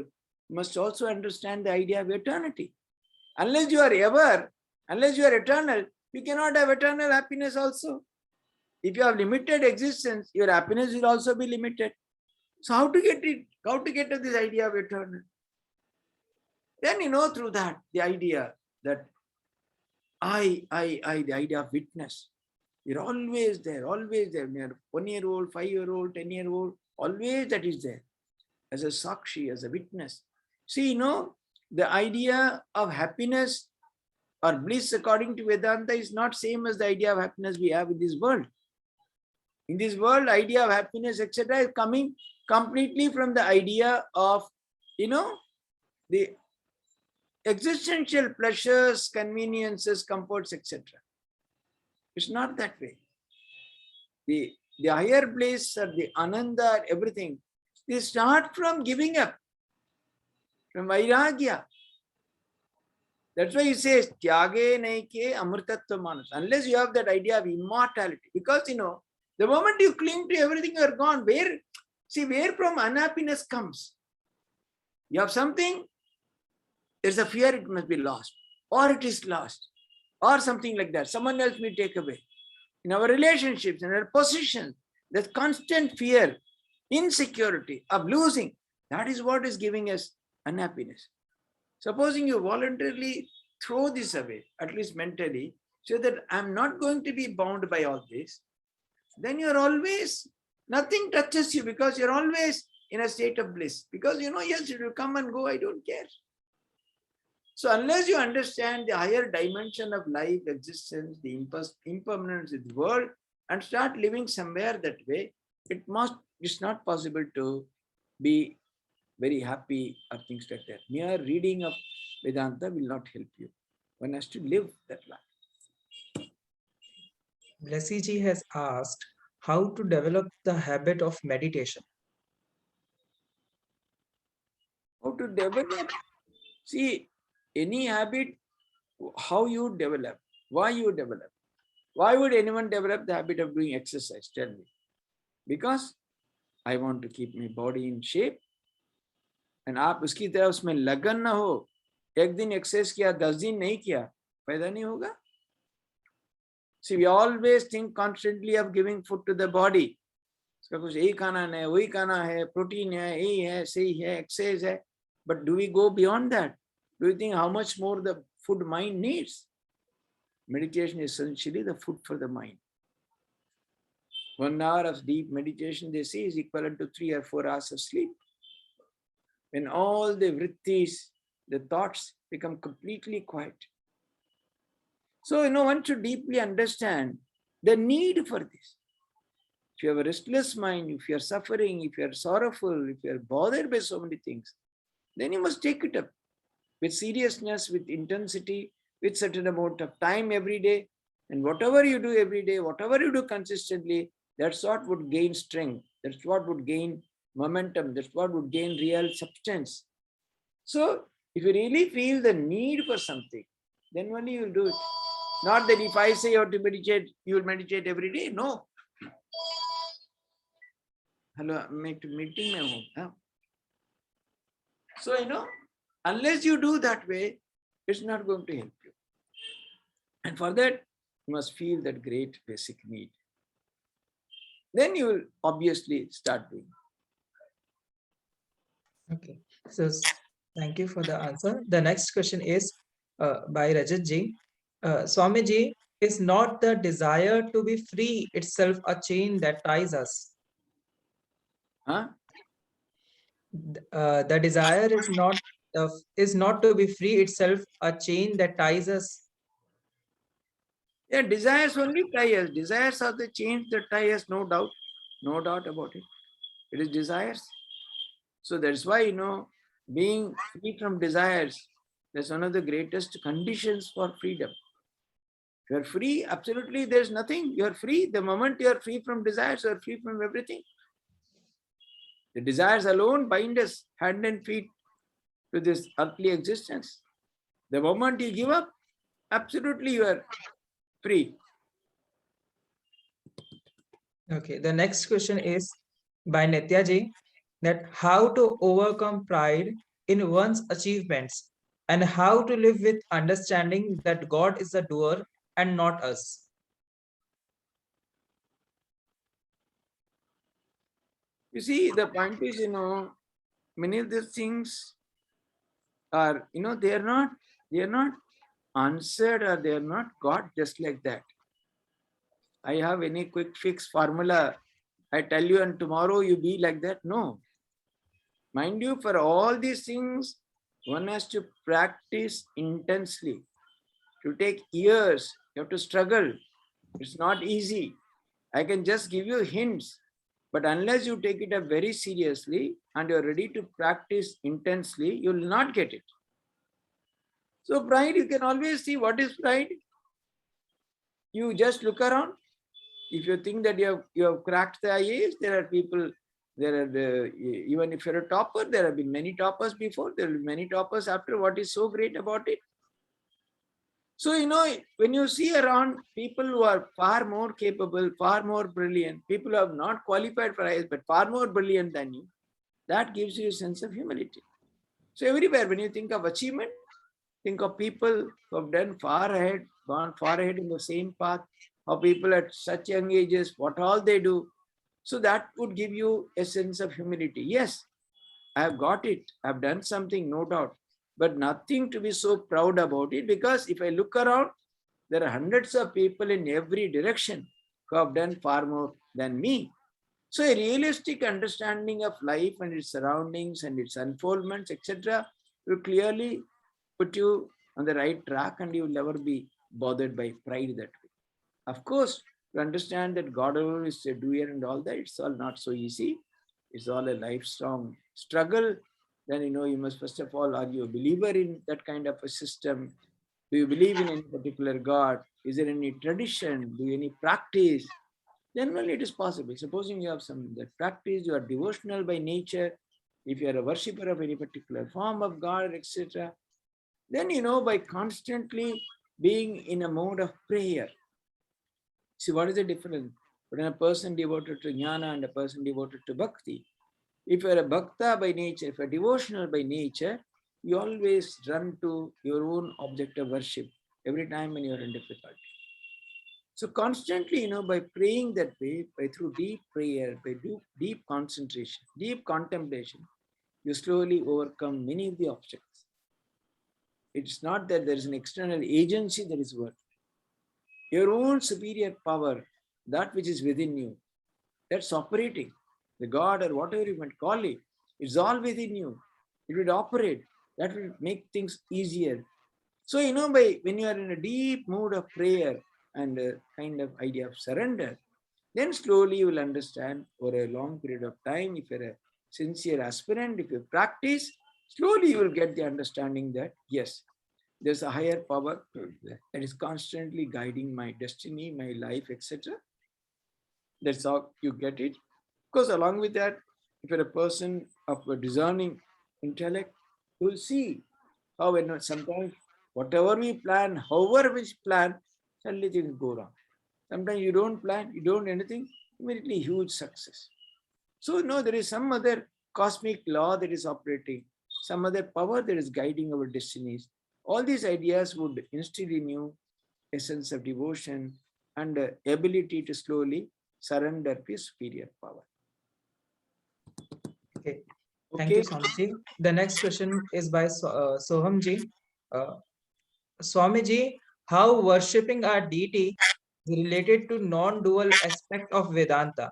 you must also understand the idea of eternity. Unless you are eternal, you cannot have eternal happiness also. If you have limited existence, your happiness will also be limited. So how to get it? How to get to this idea of eternal? Then through that, the idea that the idea of witness. You're always there, always there. When you're 1-year-old, 5-year-old, 10-year-old, always that is there. As a sakshi, as a witness. See, the idea of happiness or bliss according to Vedanta is not same as the idea of happiness we have in this world. In this world, idea of happiness, etc. is coming completely from the idea of, the existential pleasures, conveniences, comforts, etc. It's not that way. The higher bliss or the ananda, everything, they start from giving up, from vairagya. That's why he says, tyage naike amrtatva manas. Unless you have that idea of immortality. Because, the moment you cling to everything, you're gone. Where from unhappiness comes? You have something, there's a fear it must be lost. Or it is lost. Or something like that. Someone else may take away. In our relationships, in our positions, there's constant fear, insecurity of losing. That is what is giving us unhappiness. Supposing you voluntarily throw this away, at least mentally, so that I'm not going to be bound by all this, then you're always, nothing touches you because you're always in a state of bliss. Because yes, it will come and go, I don't care. So unless you understand the higher dimension of life, existence, the impermanence of the world, and start living somewhere that way, it's not possible to be very happy or things like that. Mere reading of Vedanta will not help you. One has to live that life. Blessy ji has asked how to develop the habit of meditation. How to develop? See, any habit, how you develop, why you develop. Why would anyone develop the habit of doing exercise? Tell me. Because I want to keep my body in shape. And आप उसकी तरह उसमें लगन ना हो, एक दिन exercise किया 10 दिन नहीं किया, फायदा नहीं होगा. See, we always think constantly of giving food to the body. इसका कुछ यही खाना है, वही खाना है, प्रोटीन है, यही है, सही है, एक्सरसाइज है. But do we go beyond that? Do you think how much more the food mind needs? Meditation is essentially the food for the mind. 1 hour of deep meditation, they say, is equivalent to 3 or 4 hours of sleep. When all the vrittis, the thoughts become completely quiet. So, one should deeply understand the need for this. If you have a restless mind, if you are suffering, if you are sorrowful, if you are bothered by so many things, then you must take it up with seriousness, with intensity, with certain amount of time every day. And whatever you do every day, whatever you do consistently, that's what would gain strength. That's what would gain momentum. That's what would gain real substance. So if you really feel the need for something, then only you will do it. Not that if I say you have to meditate, you will meditate every day. No. Hello, meeting. So, unless you do that way, it's not going to help you. And for that, you must feel that great basic need. Then you will obviously start doing. Okay, so thank you for the answer. The next question is by Rajat ji. Swamiji, is not the desire to be free itself a chain that ties us? Huh? The desire is not to be free itself a chain that ties us. Yeah, desires only tie us. Desires are the chains that tie us, no doubt. No doubt about it. It is desires. So that's why, being free from desires, that's one of the greatest conditions for freedom. If you're free, absolutely, there's nothing. You're free. The moment you're free from desires, you're free from everything. The desires alone bind us hand and feet to this earthly existence. The moment you give up, absolutely you are free. Okay, the next question is by Nityaji, that how to overcome pride in one's achievements and how to live with understanding that God is the doer and not us. You see, the point is, many of these things are, they are not answered, or they are not got just like that. I have any quick fix formula. I tell you, and tomorrow you be like that. No. Mind you, for all these things, one has to practice intensely. To take years, you have to struggle. It's not easy. I can just give you hints, but unless you take it up very seriously and you're ready to practice intensely, you will not get it. So pride, you can always see what is pride. You just look around. If you think that you have cracked the IAS, there are people, even if you're a topper, there have been many toppers before, there will be many toppers after. What is so great about it? So, when you see around people who are far more capable, far more brilliant, people who have not qualified for IAS, but far more brilliant than you, that gives you a sense of humility. So everywhere, when you think of achievement, think of people who have done far ahead, gone far ahead in the same path, or people at such young ages, what all they do. So that would give you a sense of humility. Yes, I have got it. I've done something, no doubt, but nothing to be so proud about it, because if I look around, there are hundreds of people in every direction who have done far more than me. So a realistic understanding of life and its surroundings and its unfoldments, etc., will clearly put you on the right track, and you will never be bothered by pride that way. Of course, to understand that God alone is a doer and all that, it's all not so easy. It's all a lifelong struggle. Then, you must first of all, are you a believer in that kind of a system? Do you believe in any particular God? Is there any tradition? Do you any practice? Then only it is possible. Supposing you have some that practice, you are devotional by nature, if you are a worshipper of any particular form of God, etc., then, by constantly being in a mode of prayer. See, what is the difference between a person devoted to jnana and a person devoted to bhakti? If you are a bhakta by nature, if you are devotional by nature, you always run to your own object of worship every time when you are in difficulty. So constantly, by praying that way, by through deep prayer, by deep concentration, deep contemplation, you slowly overcome many of the obstacles. It's not that there is an external agency that is working. Your own superior power, that which is within you, that's operating. The God or whatever you might call it, it's all within you. It will operate. That will make things easier. So, when you are in a deep mood of prayer and a kind of idea of surrender, then slowly you will understand over a long period of time. If you're a sincere aspirant, if you practice, slowly you will get the understanding that, yes, there's a higher power that is constantly guiding my destiny, my life, etc. That's how you get it. Of course, along with that, if you're a person of a discerning intellect, you will see how sometimes whatever we plan, however we plan, suddenly things go wrong. Sometimes you don't plan, you don't anything, immediately huge success. So no, there is some other cosmic law that is operating, some other power that is guiding our destinies. All these ideas would instill in you a sense of devotion and ability to slowly surrender to superior power. Okay, thank you, Swamiji. The next question is by Sohamji. Swamiji, how worshipping our deity is related to non-dual aspect of Vedanta?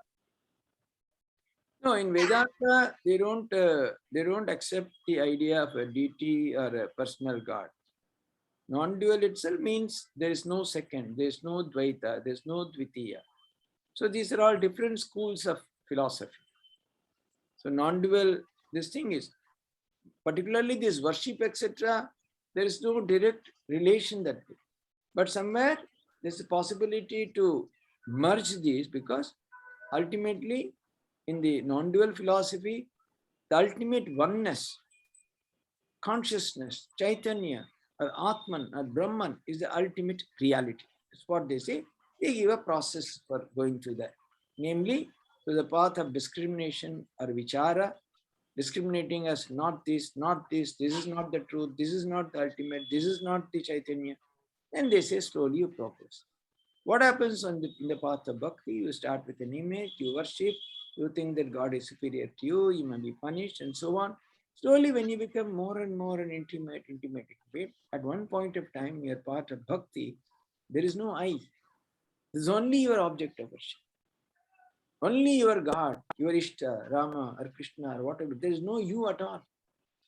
No, in Vedanta, they don't accept the idea of a deity or a personal God. Non-dual itself means there is no second, there is no Dvaita, there is no Dvitiya. So these are all different schools of philosophy. So non-dual, this thing is, particularly this worship, etc., there is no direct relation that way. But somewhere there's a possibility to merge these, because ultimately in the non-dual philosophy, the ultimate oneness consciousness, Chaitanya, or Atman, or Brahman is the ultimate reality. That's what they say. They give a process for going through that. Namely, to the path of discrimination or vichara, discriminating as not this, this is not the truth, this is not the ultimate, this is not the Chaitanya. And they say slowly you progress. What happens in the path of bhakti? You start with an image, you worship, you think that God is superior to you, you may be punished, and so on. Slowly, when you become more and more an intimate, at one point of time, you're part of bhakti, there is no I. There's only your object of worship. Only your God, your Ishta, Rama, or Krishna, or whatever. There is no you at all.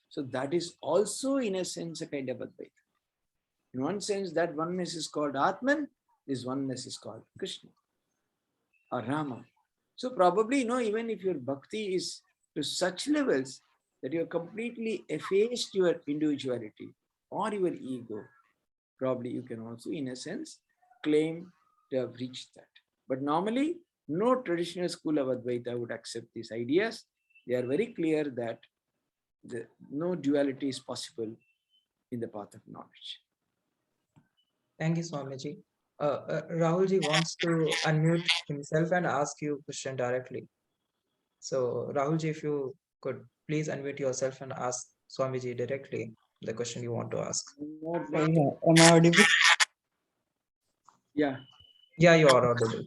So that is also, in a sense, a kind of Advaita. In one sense, that oneness is called Atman, this oneness is called Krishna or Rama. So probably, even if your bhakti is to such levels that you have completely effaced your individuality or your ego, probably you can also, in a sense, claim to have reached that. But normally, no traditional school of Advaita would accept these ideas. They are very clear that no duality is possible in the path of knowledge. Thank you, Swamiji. Rahulji wants to unmute himself and ask you a question directly. So, Rahulji, if you could please unmute yourself and ask Swamiji directly the question you want to ask. Yeah, am I audible? Yeah. Yeah, you are audible.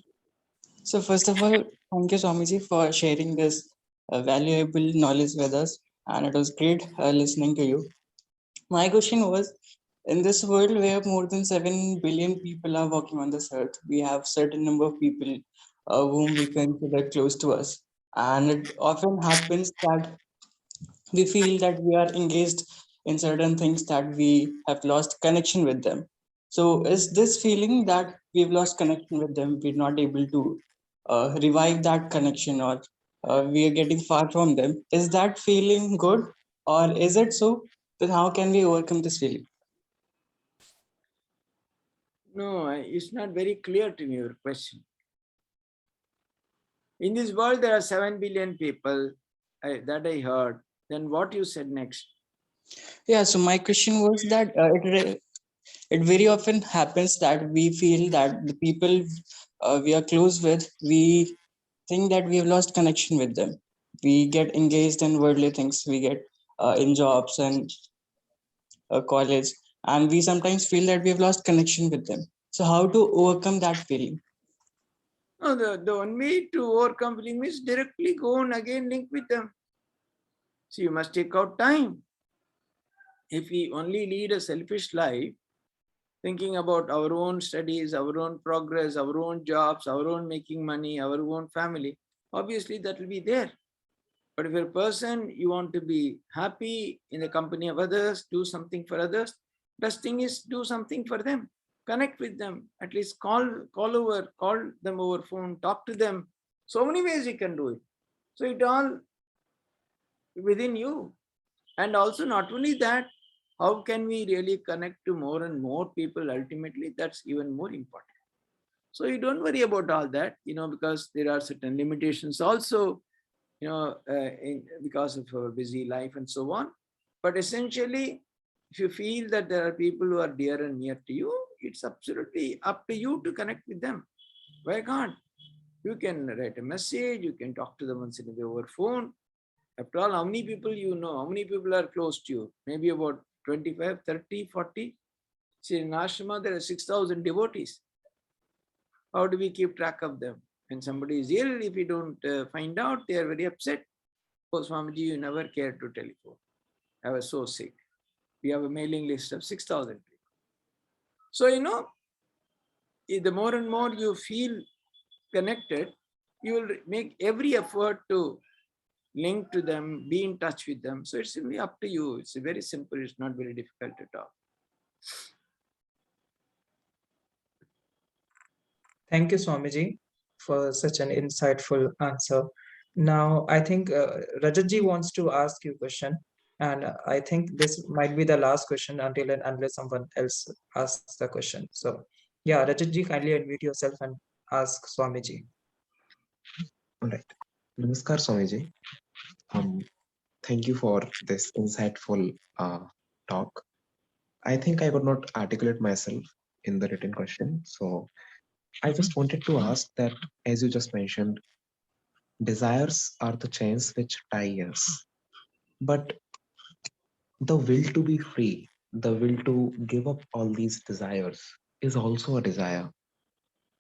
So first of all, thank you, Swamiji, for sharing this valuable knowledge with us, and it was great listening to you. My question was, in this world where more than 7 billion people are walking on this earth, we have certain number of people whom we consider close to us, and it often happens that we feel that we are engaged in certain things that we have lost connection with them. So is this feeling that we've lost connection with them, we're not able to revive that connection, or we are getting far from them, is that feeling good, or is it so? Then how can we overcome this feeling? No, it's not very clear to me, your question. In this world, there are 7 billion people that I heard. Then what you said next? Yeah, so my question was that it very often happens that we feel that the people we are close with, we think that we have lost connection with them. We get engaged in worldly things, we get in jobs and college, and we sometimes feel that we have lost connection with them. So how to overcome that feeling? No, the one way to overcome feeling is directly go and again link with them. So you must take out time. If we only lead a selfish life, thinking about our own studies, our own progress, our own jobs, our own making money, our own family, obviously that will be there. But if you're a person, you want to be happy in the company of others, do something for others, best thing is do something for them. Connect with them, at least call them over phone, talk to them. So many ways you can do it. So it all within you. And also not only that, how can we really connect to more and more people ultimately? That's even more important. So you don't worry about all that, because there are certain limitations also, because of our busy life and so on. But essentially, if you feel that there are people who are dear and near to you, it's absolutely up to you to connect with them. Why can't? You can write a message, you can talk to them once in a way over phone. After all, how many people you know? How many people are close to you? Maybe about 25, 30, 40. See, in Ashrama, there are 6,000 devotees. How do we keep track of them? When somebody is ill, if we don't find out, they are very upset. Oh, Swamiji, you never cared to telephone. I was so sick. We have a mailing list of 6,000 people. So, the more and more you feel connected, you will make every effort to link to them, be in touch with them. So it's really up to you. It's very simple. It's not very difficult at all. Thank you, Swamiji, for such an insightful answer. Now, I think Rajatji wants to ask you a question, and I think this might be the last question until and unless someone else asks the question. So, yeah, Rajatji, kindly unmute yourself and ask Swamiji. All right. Namaskar, Swamiji. Thank you for this insightful talk. I think I could not articulate myself in the written question. So I just wanted to ask that, as you just mentioned, desires are the chains which tie us. But the will to be free, the will to give up all these desires is also a desire.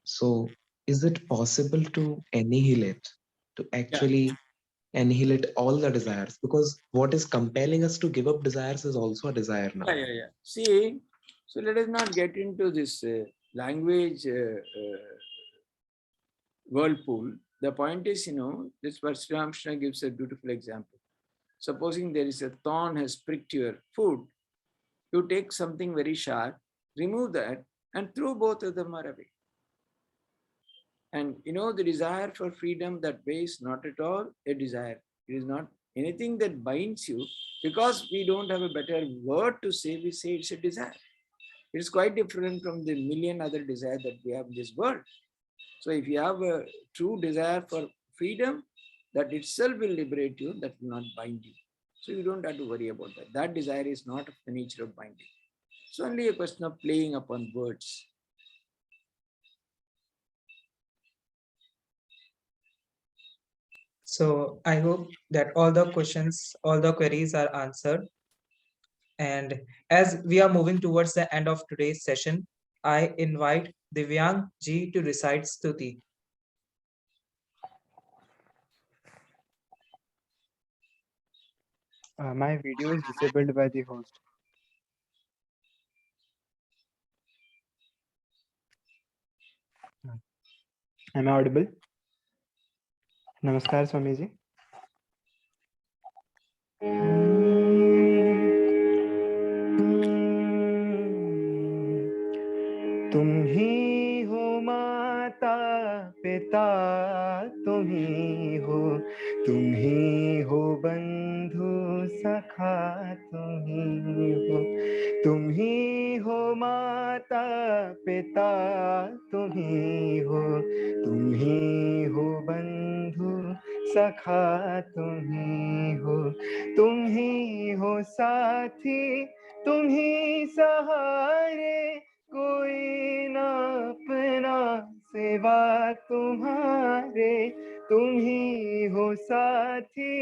So is it possible to annihilate, to actually annihilate all the desires? Because what is compelling us to give up desires is also a desire now. Yeah. See, so let us not get into this language whirlpool. The point is, this Sri gives a beautiful example. Supposing there is a thorn has pricked your foot, you take something very sharp, remove that, and throw both of them away. And the desire for freedom, that way is not at all a desire. It is not anything that binds you, because we don't have a better word to say, we say it's a desire. It is quite different from the million other desires that we have in this world. So if you have a true desire for freedom, that itself will liberate you, that will not bind you. So you don't have to worry about that. That desire is not of the nature of binding. It's only a question of playing upon words. So I hope that all the questions, all the queries are answered. And as we are moving towards the end of today's session, I invite Divyang ji to recite Stuti. My video is disabled by the host. Am I audible? Namaskar, Swamiji. तुम ही हो माता पिता, तुम ही हो बंधु सखा, तुम ही हो माता पिता, तुम ही हो बंधु सखा, तुम ही हो साथी, तुम ही सहारे, कोई ना अपना सिवा तुम्हारे, तुम ही हो साथी,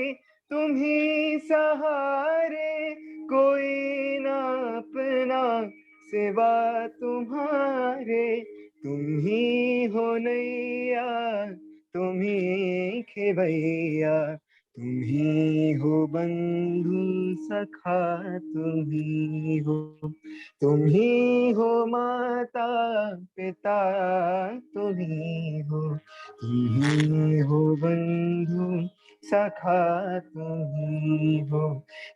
तुम ही सहारे, कोई ना अपना सिवा तुम्हारे, तुम ही हो नैया, तुम ही खेवैया, तुम ही हो बंधु सखा, तुम ही हो माता पिता, तुम ही हो बंधु सखा, तुम ही हो,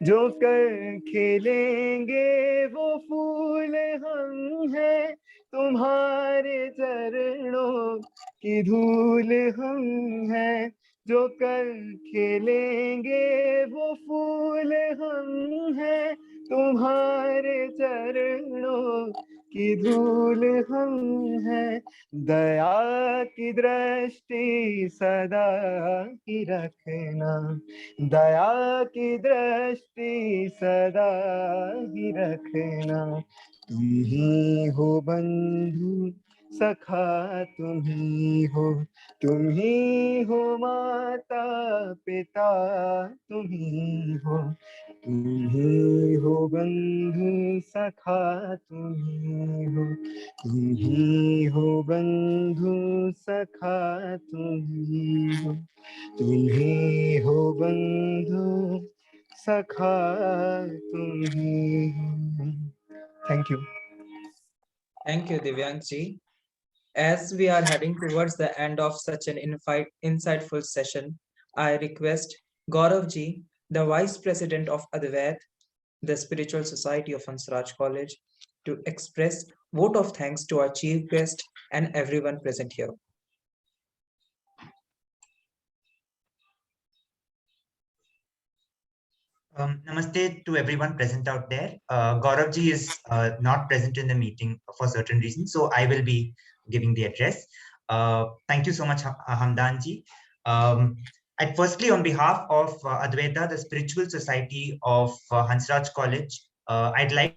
जो कर खेलेंगे वो फूल हम हैं, तुम्हारे चरणों की धूल हम हैं, जो कर खेलेंगे वो फूल हम हैं, तुम्हारे चरणों की धूल हम हैं, दया की दृष्टि सदा ही रखना, दया की दृष्टि सदा ही रखना, तुम ही हो बंधु सखा, तुम ही हो माता पिता, तुम ही हो बंधु सखा, तुम ही हो बंधु सखा, तुम ही हो बंधु सखा, तुम ही हो. Thank you. Thank you, Divyang ji. As we are heading towards the end of such an insightful session, I request Gaurav ji, the Vice President of Advait, the Spiritual Society of Hansraj College, to express vote of thanks to our chief guest and everyone present here. Namaste to everyone present out there. Gaurav ji is not present in the meeting for certain reasons, so I will be giving the address. Thank you so much, Hamdan ji. Firstly, on behalf of Advaita, the Spiritual Society of Hansraj College, I'd like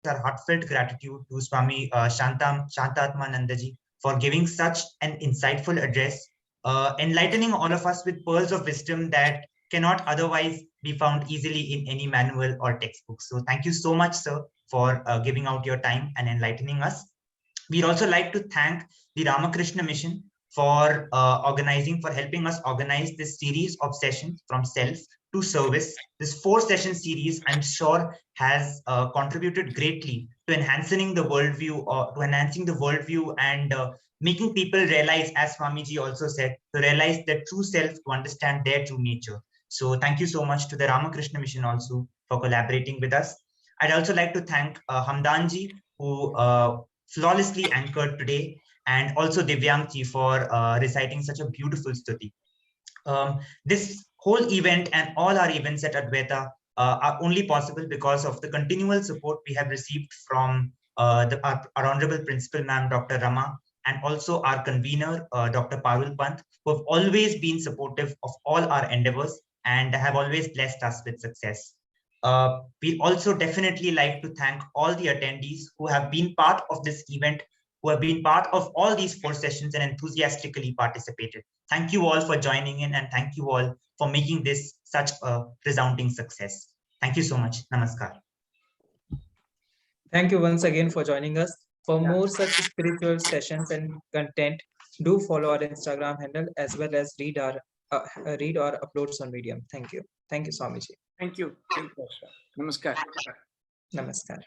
our heartfelt gratitude to Swami Shantatmanandaji for giving such an insightful address, enlightening all of us with pearls of wisdom that cannot otherwise be found easily in any manual or textbook. So thank you so much, sir, for giving out your time and enlightening us. We'd also like to thank the Ramakrishna Mission for helping us organize this series of sessions from self to service. This 4-session series, I'm sure, has contributed greatly to enhancing the worldview, and making people realize, as Swamiji also said, to realize their true self, to understand their true nature. So thank you so much to the Ramakrishna Mission also for collaborating with us. I'd also like to thank Hamdanji, who flawlessly anchored today, and also Divyangji for reciting such a beautiful stuti. This whole event and all our events at Advaita are only possible because of the continual support we have received from our Honorable Principal Ma'am, Dr. Rama, and also our convener, Dr. Parul Pant, who have always been supportive of all our endeavors and have always blessed us with success. We also definitely like to thank all the attendees who have been part of this event, who have been part of all these 4 sessions and enthusiastically participated. Thank you all for joining in, and thank you all for making this such a resounding success. Thank you so much. Namaskar. Thank you once again for joining us. For Yeah. more such spiritual sessions and content, do follow our Instagram handle as well as read our uploads on Medium. Thank you. Thank you, Swamiji. Thank you. Thank you, sir. Namaskar. Namaskar.